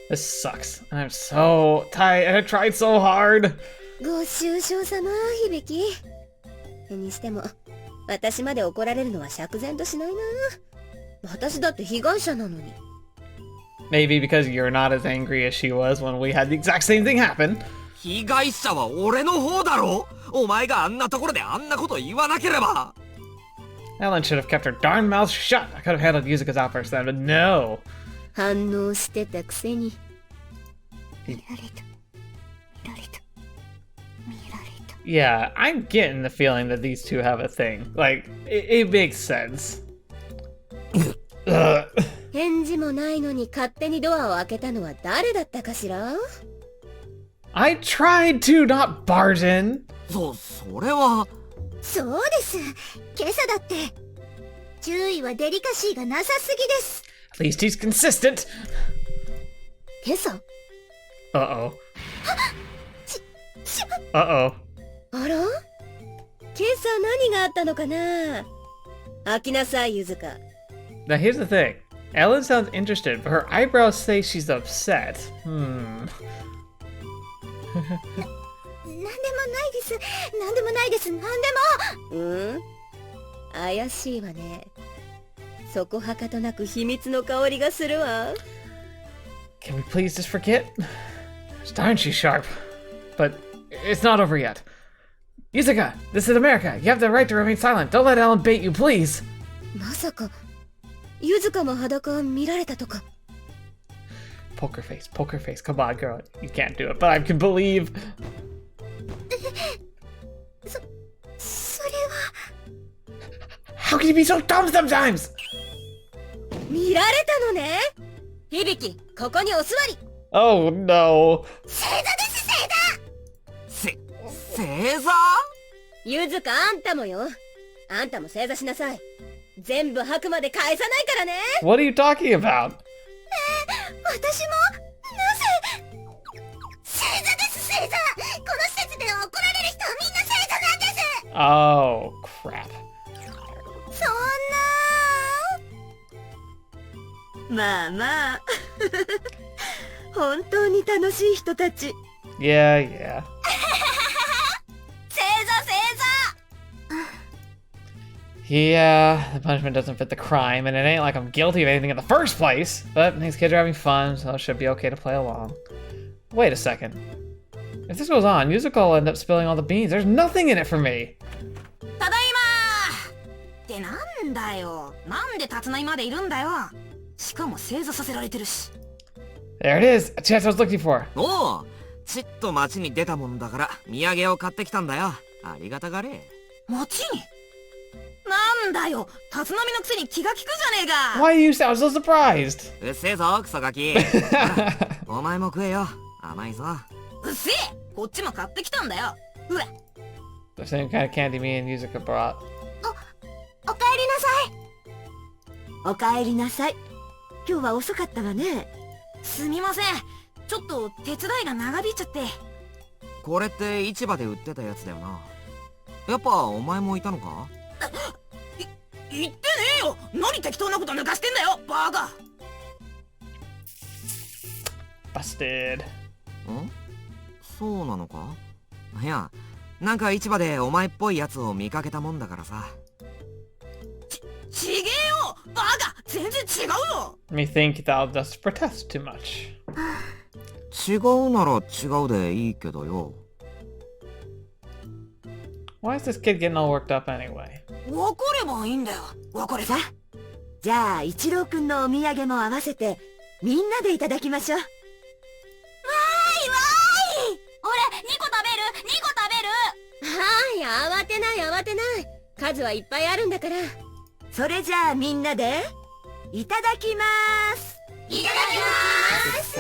This sucks. I'm so tired and I tried so hard. ご愁傷様、響。にしても、私まで怒られるのは釈然としないな。私だって被害者なのに。Maybe because you're not as angry as she was when we had the exact same thing happen. 被害者は俺の方だろ。お前があんなところであんなこと言わなければ。Ellen should have kept her darn mouth shut. I could have handled Yuzuka's outburst then, but no. 反応してたくせに。見られた。見られた。見られた。Yeah, I'm getting the feeling that these two have a thing. Like, it makes sense. Ugh. 返事もないのに勝手にドアを開けたのは誰だったかしら？ I tried to not barge in. それは。そうです。今朝だって。注意はデリカシーがなさすぎです。At least he's consistent. 今朝？ Uh-oh. Uh-oh. あら？今朝何があったのかな？開きなさい、ゆずか。 Now here's the thing. Ellen sounds interested, but her eyebrows say she's upset. なんでもないです。なんでもないです。なんでも。怪しいわね。そこはかとなく秘密の香りがするわ。Can we please just forget? Darn, she's sharp. But it's not over yet. Yuzuka, this is America. You have the right to remain silent. Don't let Ellen bait you, please. まさか、ゆずかも裸見られたとか。Poker face, poker face. Come on, girl. You can't do it, but I can believe. それは。How can you be so dumb sometimes? 見られたのね。響、ここにお座り。Oh no. 正座です、正座。正座？ゆずか、あんたもよ。あんたも正座しなさい。全部吐くまで返さないからね。What are you talking about? 私もなぜ？正座です、正座。この施設で怒られる人はみんな正座なんです。 Oh, crap. そんな。まあまあ。本当に楽しい人たち。Yeah, yeah. 正座正座。 Yeah, the punishment doesn't fit the crime, and it ain't like I'm guilty of anything in the first place. But these kids are having fun, so it should be okay to play along. Wait a second. If this goes on, Yuzuka will end up spilling all the beans. There's nothing in it for me. ただいまー。ってなんだよ。なんで立つないまでいるんだよ。しかも正座させられてるし。There it is, a chance I was looking for. おう、ちっと街に出たもんだから土産を買ってきたんだよ。ありがたがれ。街に？なんだよ。立浪のくせに気が利くじゃねえか。 Why do you sound so surprised? うっせえぞ、クソガキ。お前も食えよ。甘いぞ。うっせえ。こっちも買ってきたんだよ。ほら。 The same kind of candy me and Yuzuka brought. おかえりなさい。おかえりなさい。今日は遅かったわね。すみません。ちょっと手伝いが長引いちゃって。これって市場で売ってたやつだよな。やっぱお前もいたのか？言ってねえよ。何適当なこと抜かしてんだよ、バカ。Busted. ん？そうなのか？いや、なんか市場でお前っぽいやつを見かけたもんだからさ。ちげえよ、バカ。全然違うよ。 Me think thou dost protest too much. 違うなら違うでいいけどよ。Why is this kid getting all worked up anyway? 分かればいいんだよ。分かれば。じゃあ一郎くんのお土産も合わせてみんなでいただきましょう。わーいわーい。俺2個食べる、2個食べる。はい、慌てない慌てない。数はいっぱいあるんだから。それじゃあみんなでいただきまーす。いただきまーす。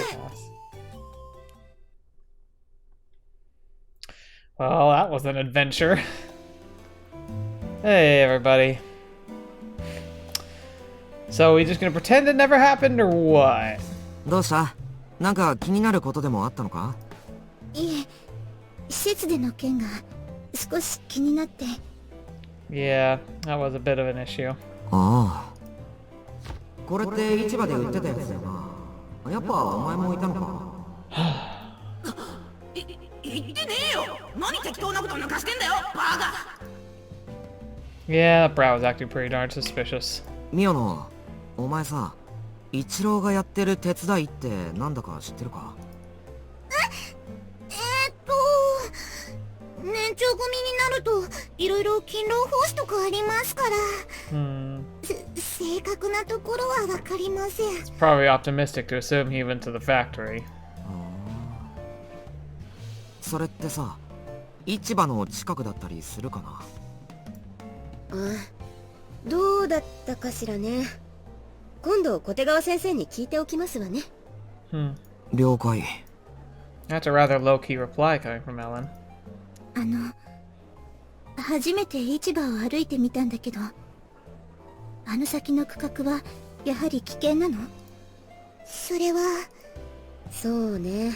Well, that was an adventure. Hey, everybody. So, we just gonna pretend it never happened, or what? どうした？なんか気になることでもあったのか？いえ、施設での件が少し気になって。Yeah, that was a bit of an issue. ああ。これって市場で売ってたやつだよな。やっぱお前もいたのか？言ってねえよ。何適当なこと抜かしてんだよ、バカ。 Yeah, that brow was acting pretty darn suspicious. ミオの、お前さ、一郎がやってる手伝いってなんだか知ってるか？年長組になるといろいろ勤労奉仕とかありますから。正確なところはわかりません。It's probably optimistic to assume he went to the factory. それってさ、市場の近くだったりするかな？どうだったかしらね。今度小手川先生に聞いておきますわね。了解。That's a rather low-key reply coming from Ellen. 初めて市場を歩いてみたんだけど、あの先の区画はやはり危険なの？それは、そうね。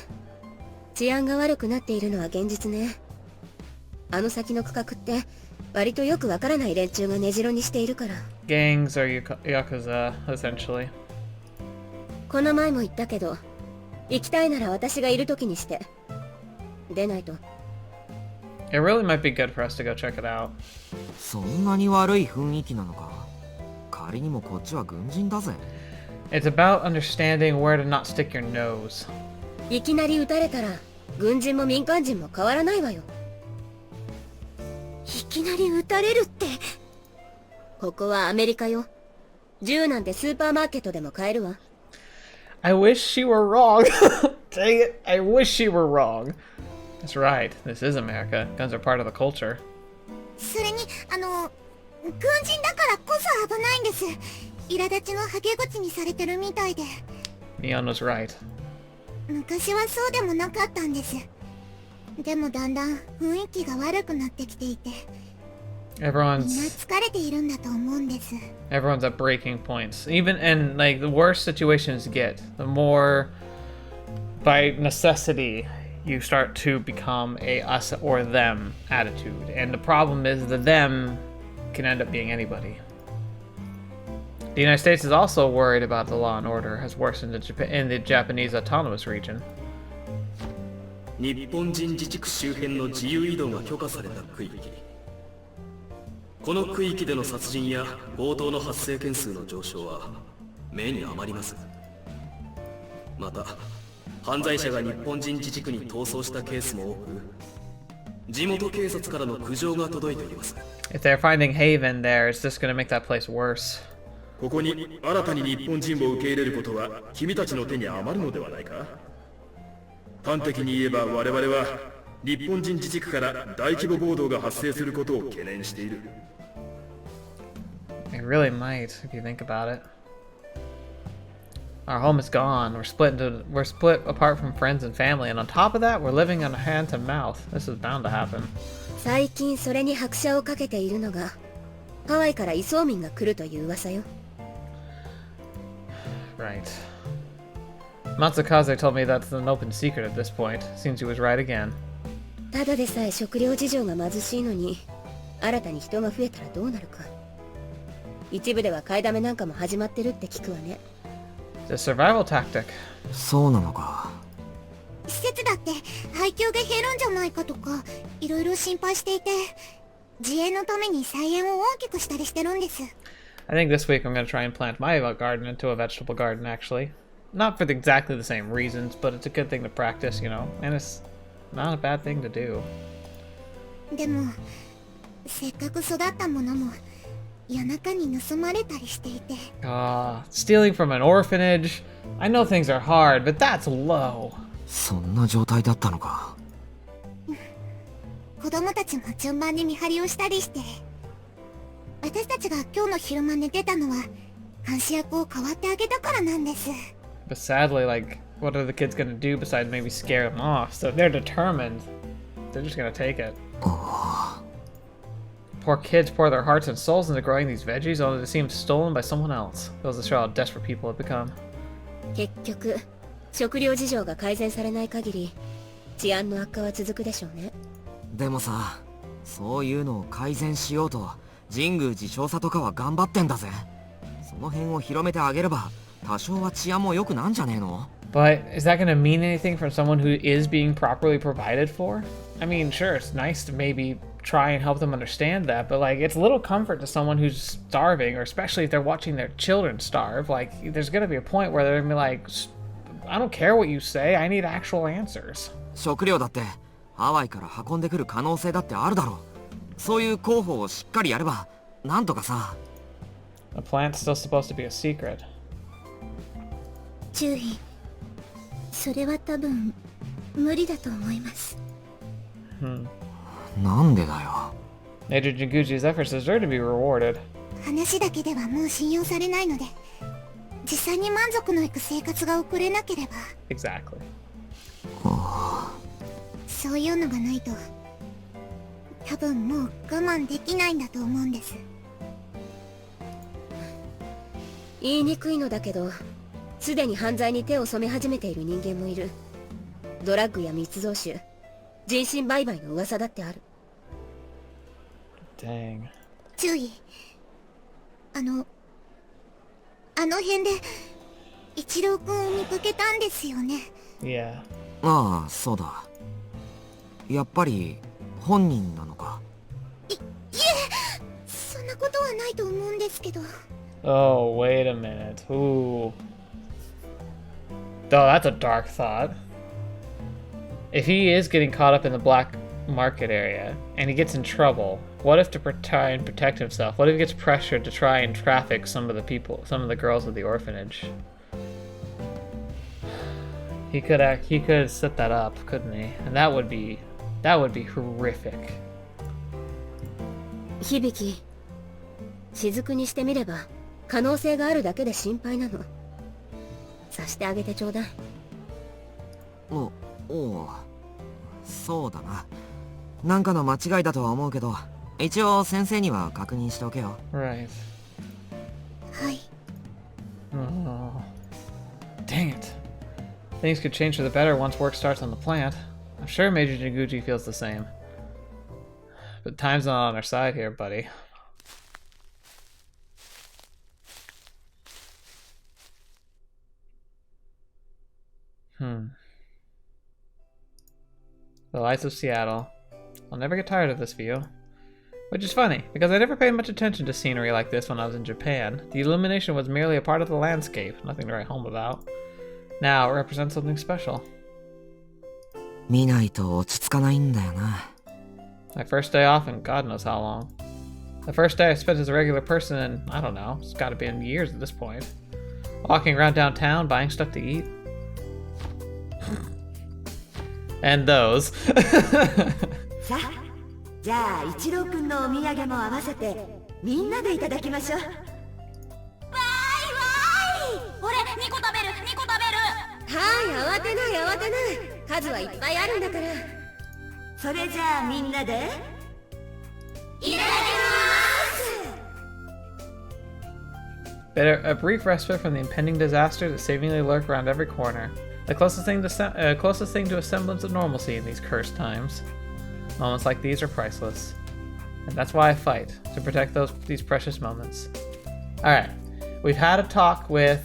治安が悪くなっているのは現実ね。あの先の区画って割とよくわからない連中が根城にしているから。Gangs are Yakuza, essentially. この前も言ったけど、行きたいなら私がいる時にして。出ないと。It really might be good for us to go check it out. そんなに悪い雰囲気なのか？仮にもこっちは軍人だぜ。It's about understanding where to not stick your nose. いきなり撃たれたら、軍人も民間人も変わらないわよ。いきなり撃たれるって。ここはアメリカよ。銃なんてスーパーマーケットでも買えるわ。I wish she were wrong. Dang it, I wish she were wrong. That's right, this is America. Guns are part of the culture. それに、軍人だからこそ危ないんです。苛立ちのはけ口にされてるみたいで。Neon was right. 昔はそうでもなかったんです。でもだんだん雰囲気が悪くなってきていて。みんな Everyone's 疲れているんだと思うんです。everyone's at breaking points. Even and like the worse situations get, the more by necessity you start to become a us or them attitude. And the problem is the them can end up being anybody. The United States is also worried about the law and order has worsened in the Japanese autonomous region. 日本人自治区周辺の自由移動が許可された区域。この区域での殺人や強盗の発生件数の上昇は目に余ります。また、犯罪者が日本人自治区に逃走したケースも多く、地元警察からの苦情が届いております。If they're finding haven there, it's just going to make that place worse. ここに新たに日本人を受け入れることは君たちの手に余るのではないか？端的に言えば我々は日本人自治区から大規模暴動が発生することを懸念している。It really might, if you think about it. Our home is gone. We're split apart from friends and family, and on top of that, we're living on hand to mouth. This is bound to happen. 最近それに拍車をかけているのが、ハワイから移送民が来るという噂よ。Right. Matsukaze told me that's an open secret at this point. Seems he was right again. ただでさえ食料事情が貧しいのに、新たに人が増えたらどうなるか。一部では買いだめなんかも始まってるって聞くわね。It's a survival tactic. そうなのか。施設だって配給が減るんじゃないかとか、いろいろ心配していて、自衛のために菜園を大きくしたりしてるんです。I think this week I'm going to try and plant my garden into a vegetable garden, actually. Not for exactly the same reasons, but it's a good thing to practice, you know, and it's not a bad thing to do. でも、せっかく育ったものも夜中に盗まれたりしていて。Stealing from an orphanage. I know things are hard, but that's low. そんな状態だったのか。子供たちも順番に見張りをしたりして。私たちが今日の昼間寝てたのは監視役を代わってあげたからなんです。But sadly, like, what are the kids gonna do besides maybe scare them off? So if they're determined, they're just gonna take it. Poor kids pour their hearts and souls into growing these veggies only to see them stolen by someone else. Goes to show how desperate people have become. 結局食料事情が改善されない限り治安の悪化は続くでしょうね。でもさ、そういうのを改善しようと神宮寺少佐とかは頑張ってんだぜ。その辺を広めてあげれば多少は治安も良くなんじゃねえの？ But is that gonna mean anything from someone who is being properly provided for? I mean, sure, it's nice to maybe try and help them understand that, but like, it's little comfort to someone who's starving, or especially if they're watching their children starve. Like, there's gonna be a point where they're gonna be like, I don't care what you say, I need actual answers. 食料だってハワイから運んでくる可能性だってあるだろう。そういう広報をしっかりやればなんとかさ。The plant's still supposed to be a secret. 注意。それは多分無理だと思います。なんでだよ。Major Jinguji's efforts deserve to be rewarded. 話だけではもう信用されないので、実際に満足のいく生活が送れなければ。Exactly. そういうのがないと、多分もう我慢できないんだと思うんです。言いにくいのだけど、すでに犯罪に手を染め始めている人間もいる。ドラッグや密造酒、人身売買の噂だってある。Dang. 注意。あの辺で一郎くんを見かけたんですよね。Yeah. ああ、そうだ。やっぱり本人なのか。いえ、そんなことはないと思うんですけど。Oh, wait a minute. Ooh. Oh, that's a dark thought. If he is getting caught up in the black market area and he gets in trouble, what if to try and protect himself? What if he gets pressured to try and traffic some of the people, some of the girls of the orphanage? He could set that up, couldn't he? And that would be horrific. Hibiki, 雫にしてみれば可能性があるだけで心配なの。さしてあげてちょうだい。おう、そうだな。なんかの間違いだとは思うけど、一応先生には確認しておけよ。Right. はい。Oh. Dang it. Things could change for the better once work starts on the plant. I'm sure Major Jinguji feels the same. But time's not on our side here, buddy. The lights of Seattle. I'll never get tired of this view. Which is funny, because I never paid much attention to scenery like this when I was in Japan. The illumination was merely a part of the landscape, nothing to write home about. Now it represents something special. 見ないと落ち着かないんだよな。 My first day off in God knows how long. The first day I spent as a regular person in, I don't know, it's gotta be in years at this point. Walking around downtown, buying stuff to eat. And those. さあ、じゃあ一郎くんのお土産も合わせてみんなでいただきましょう。わーいわーい。俺2個食べる2個食べる。はい、慌てない慌てない。数はいっぱいあるんだから。それじゃあみんなでいただきます。 A brief respite from the impending disaster that seemingly lurk around every corner. The closest thing to a semblance of normalcy in these cursed times. Moments like these are priceless. And that's why I fight, to protect these precious moments. Alright, we've had a talk with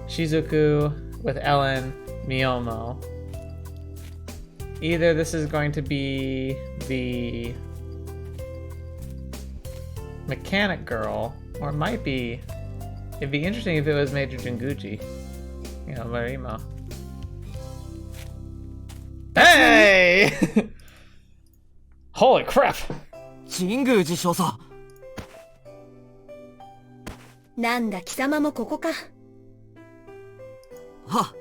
Shizuku, with Ellen, Miyomo. Either this is going to be the mechanic girl, or it might be... It'd be interesting if it was Major Jinguji. You know, Marimo. Hey! Holy crap! 神宮寺少佐。なんだ貴様もここか。は、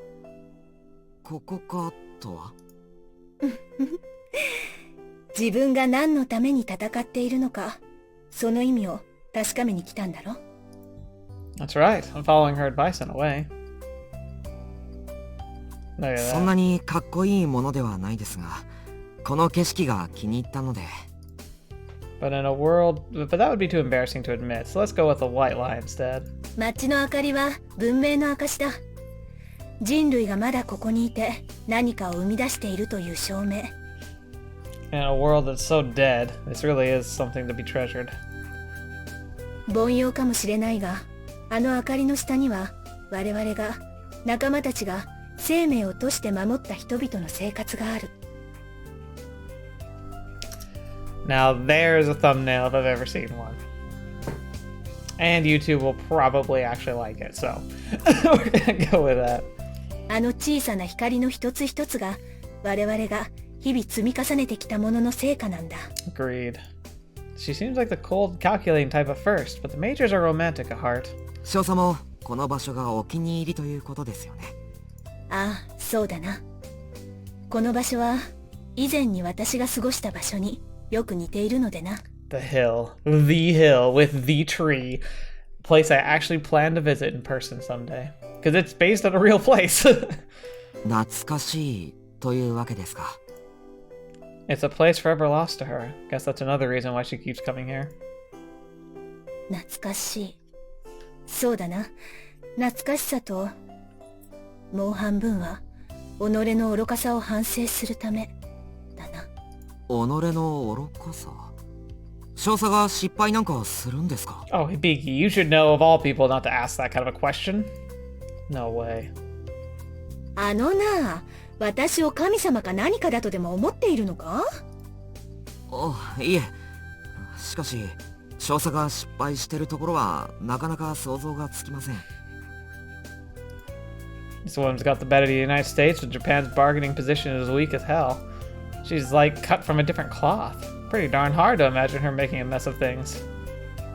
ここかとは。自分が何のために戦っているのか、その意味を確かめに来たんだろ。That's right. I'm following her advice in a way. Look at そん that. なにかっこいいものではないですが、この景色が気に入ったので。But in a world, but that would be too embarrassing to admit. So let's go with a white lie instead. 街の明かりは文明の証だ。人類がまだここにいて何かを生み出しているという証明。In a world that's so dead, this really is something to be treasured. 凡庸かもしれないが、あの明かりの下には我々が、仲間たちが生命を賭して守った人々の生活がある。Now there's a thumbnail if I've ever seen one. And YouTube will probably actually like it, so we're gonna go with that. あの小さな光の一つ一つが我々が日々積み重ねてきたものの成果なんだ。Agreed. She seems like the cold, calculating type at first, but the majors are romantic at heart. 少佐もこの場所がお気に入りということですよね。ああ、そうだな。この場所は以前に私が過ごした場所によく似ているのでな。The hill with the tree. Place I actually plan to visit in person someday. Because it's based on a real place. 懐かしいというわけですか。It's a place forever lost to her. Guess that's another reason why she keeps coming here. 懐かしい。そうだな。懐かしさと、もう半分は己の愚かさを反省するためだな。己の愚かさ。少佐が失敗なんかするんですか？ Oh, Hibiki, you should know of all people not to ask that kind of a question. No way. あのな、私を神様か何かだとでも思っているのか？いえ。しかし、少佐が失敗してるところはなかなか想像がつきません。This woman's got the better of the United States, but Japan's bargaining position is weak as hell. She's like cut from a different cloth. Pretty darn hard to imagine her making a mess of things.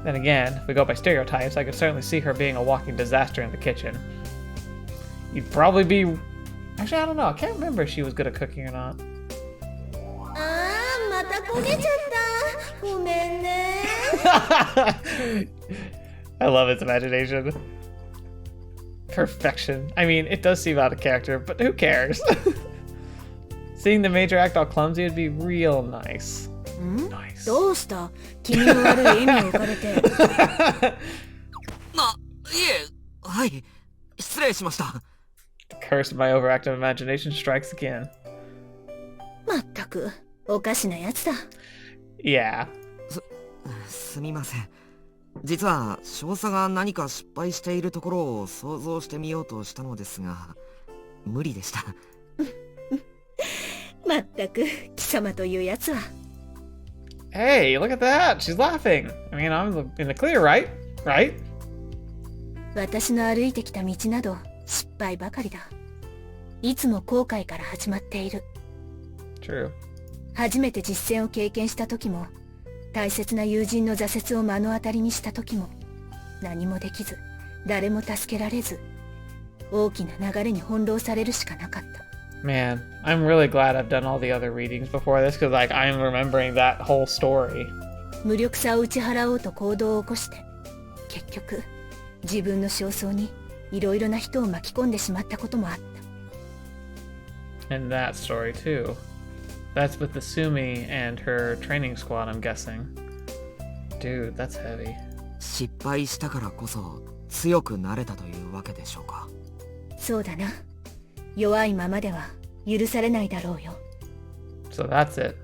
Then again, if we go by stereotypes, I could certainly see her being a walking disaster in the kitchen. You'd probably be... Actually, I don't know. I can't remember if she was good at cooking or not. ああ、また焦げちゃった。ごめんね。I love its imagination. Perfection. I mean, it does seem out of character, but who cares? Seeing the major act all clumsy would be real nice. ん？ Nice. どうした？気味の悪い笑みを浮かべて。いえ、はい。失礼しました。Cursed by overactive imagination strikes again. まったく、おかしなやつだ。Yeah. すみません。実は少佐が何か失敗しているところを想像してみようとしたのですが、無理でした。まったく、貴様というやつは。Hey, look at that. She's laughing. I mean, I'm in the clear, right? Right? 私の歩いてきた道など失敗ばかりだ。いつも後悔から始まっている。True. 初めて実践を経験した時も、大切な友人の挫折を目の当たりにした時も、何もできず、誰も助けられず、大きな流れに翻弄されるしかなかった。Man, I'm really glad I've done all the other readings before this because, like, I'm remembering that whole story. 無力さを打ち払おうと行動を起こして、結局、自分の焦燥にいろいろな人を巻き込んでしまったこともあった。And that story, too. That's with the Sumi and her training squad, I'm guessing. Dude, that's heavy. 失敗したからこそ強くなれたというわけでしょうか。そうだな。弱いままでは許されないだろうよ。So that's it.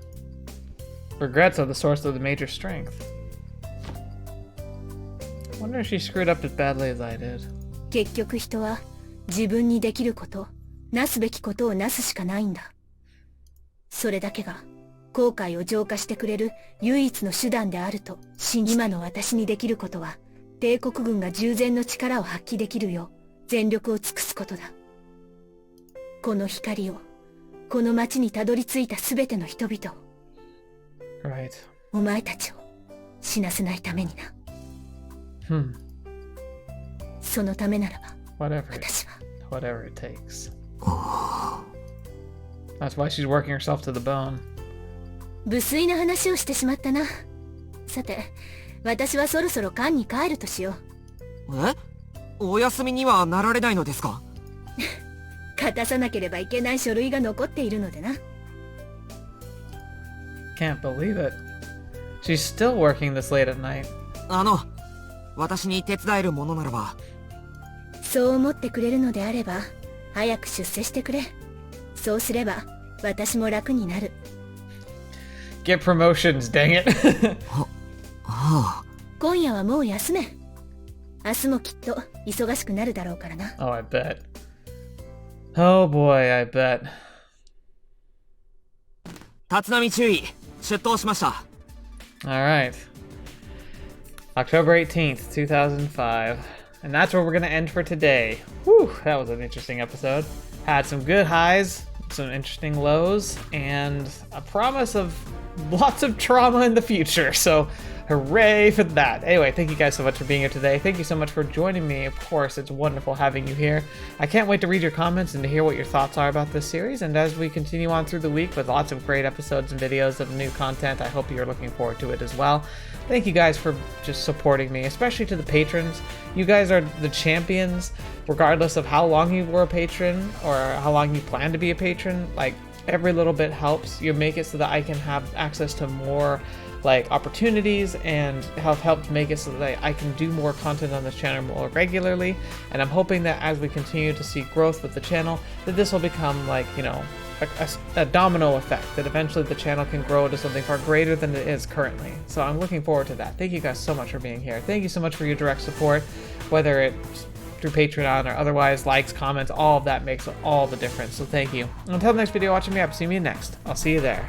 Regrets are the source of the major strength. Wonder if she screwed up as badly as I did. 結局人は自分にできること、なすべきことをなすしかないんだ。それだけが後悔を浄化してくれる唯一の手段であると信じ、今の私にできることは帝国軍が従前の力を発揮できるよう全力を尽くすことだ。この光を、この町にたどり着いたすべての人々を、Right. お前たちを死なせないためにな。そのためならば、 Whatever. 私は。Whatever it takes. That's why she's working herself to the bone. 無粋な話をしてしまったな。さて、私はそろそろ館に帰るとしよう。え？お休みにはなられないのですか？渡さなければいけない書類が残っているのでな。 Can't believe it. She's still working this late at night. 私に手伝えるものならば。そう思ってくれるのであれば早く出世してくれ。そうすれば私も楽になる。 Get promotions, dang it. はあ。今夜はもう休め。明日もきっと忙しくなるだろうからな。 Oh, I bet. Oh boy, I bet. 立浪注意、出頭しました。Alright. October 18th, 2005. And that's where we're going to end for today. Whew, that was an interesting episode. Had some good highs, some interesting lows, and a promise of lots of trauma in the future. So hooray for that. Anyway, thank you guys so much for being here today. Thank you so much for joining me. Of course, it's wonderful having you here. I can't wait to read your comments and to hear what your thoughts are about this series. And as we continue on through the week with lots of great episodes and videos of new content, I hope you're looking forward to it as well. Thank you guys for just supporting me, especially to the patrons. You guys are the champions, regardless of how long you were a patron or how long you plan to be a patron. Like, every little bit helps. You make it so that I can have access to more like opportunities and have helped make it so that I can do more content on this channel more regularly. And I'm hoping that as we continue to see growth with the channel, that this will become like, you know, a domino effect, that eventually the channel can grow to something far greater than it is currently. So I'm looking forward to that. Thank you guys so much for being here. Thank you so much for your direct support, whether it's through Patreon or otherwise, likes, comments, all of that makes all the difference. So thank you. Until the next video watching me up, see me next. I'll see you there.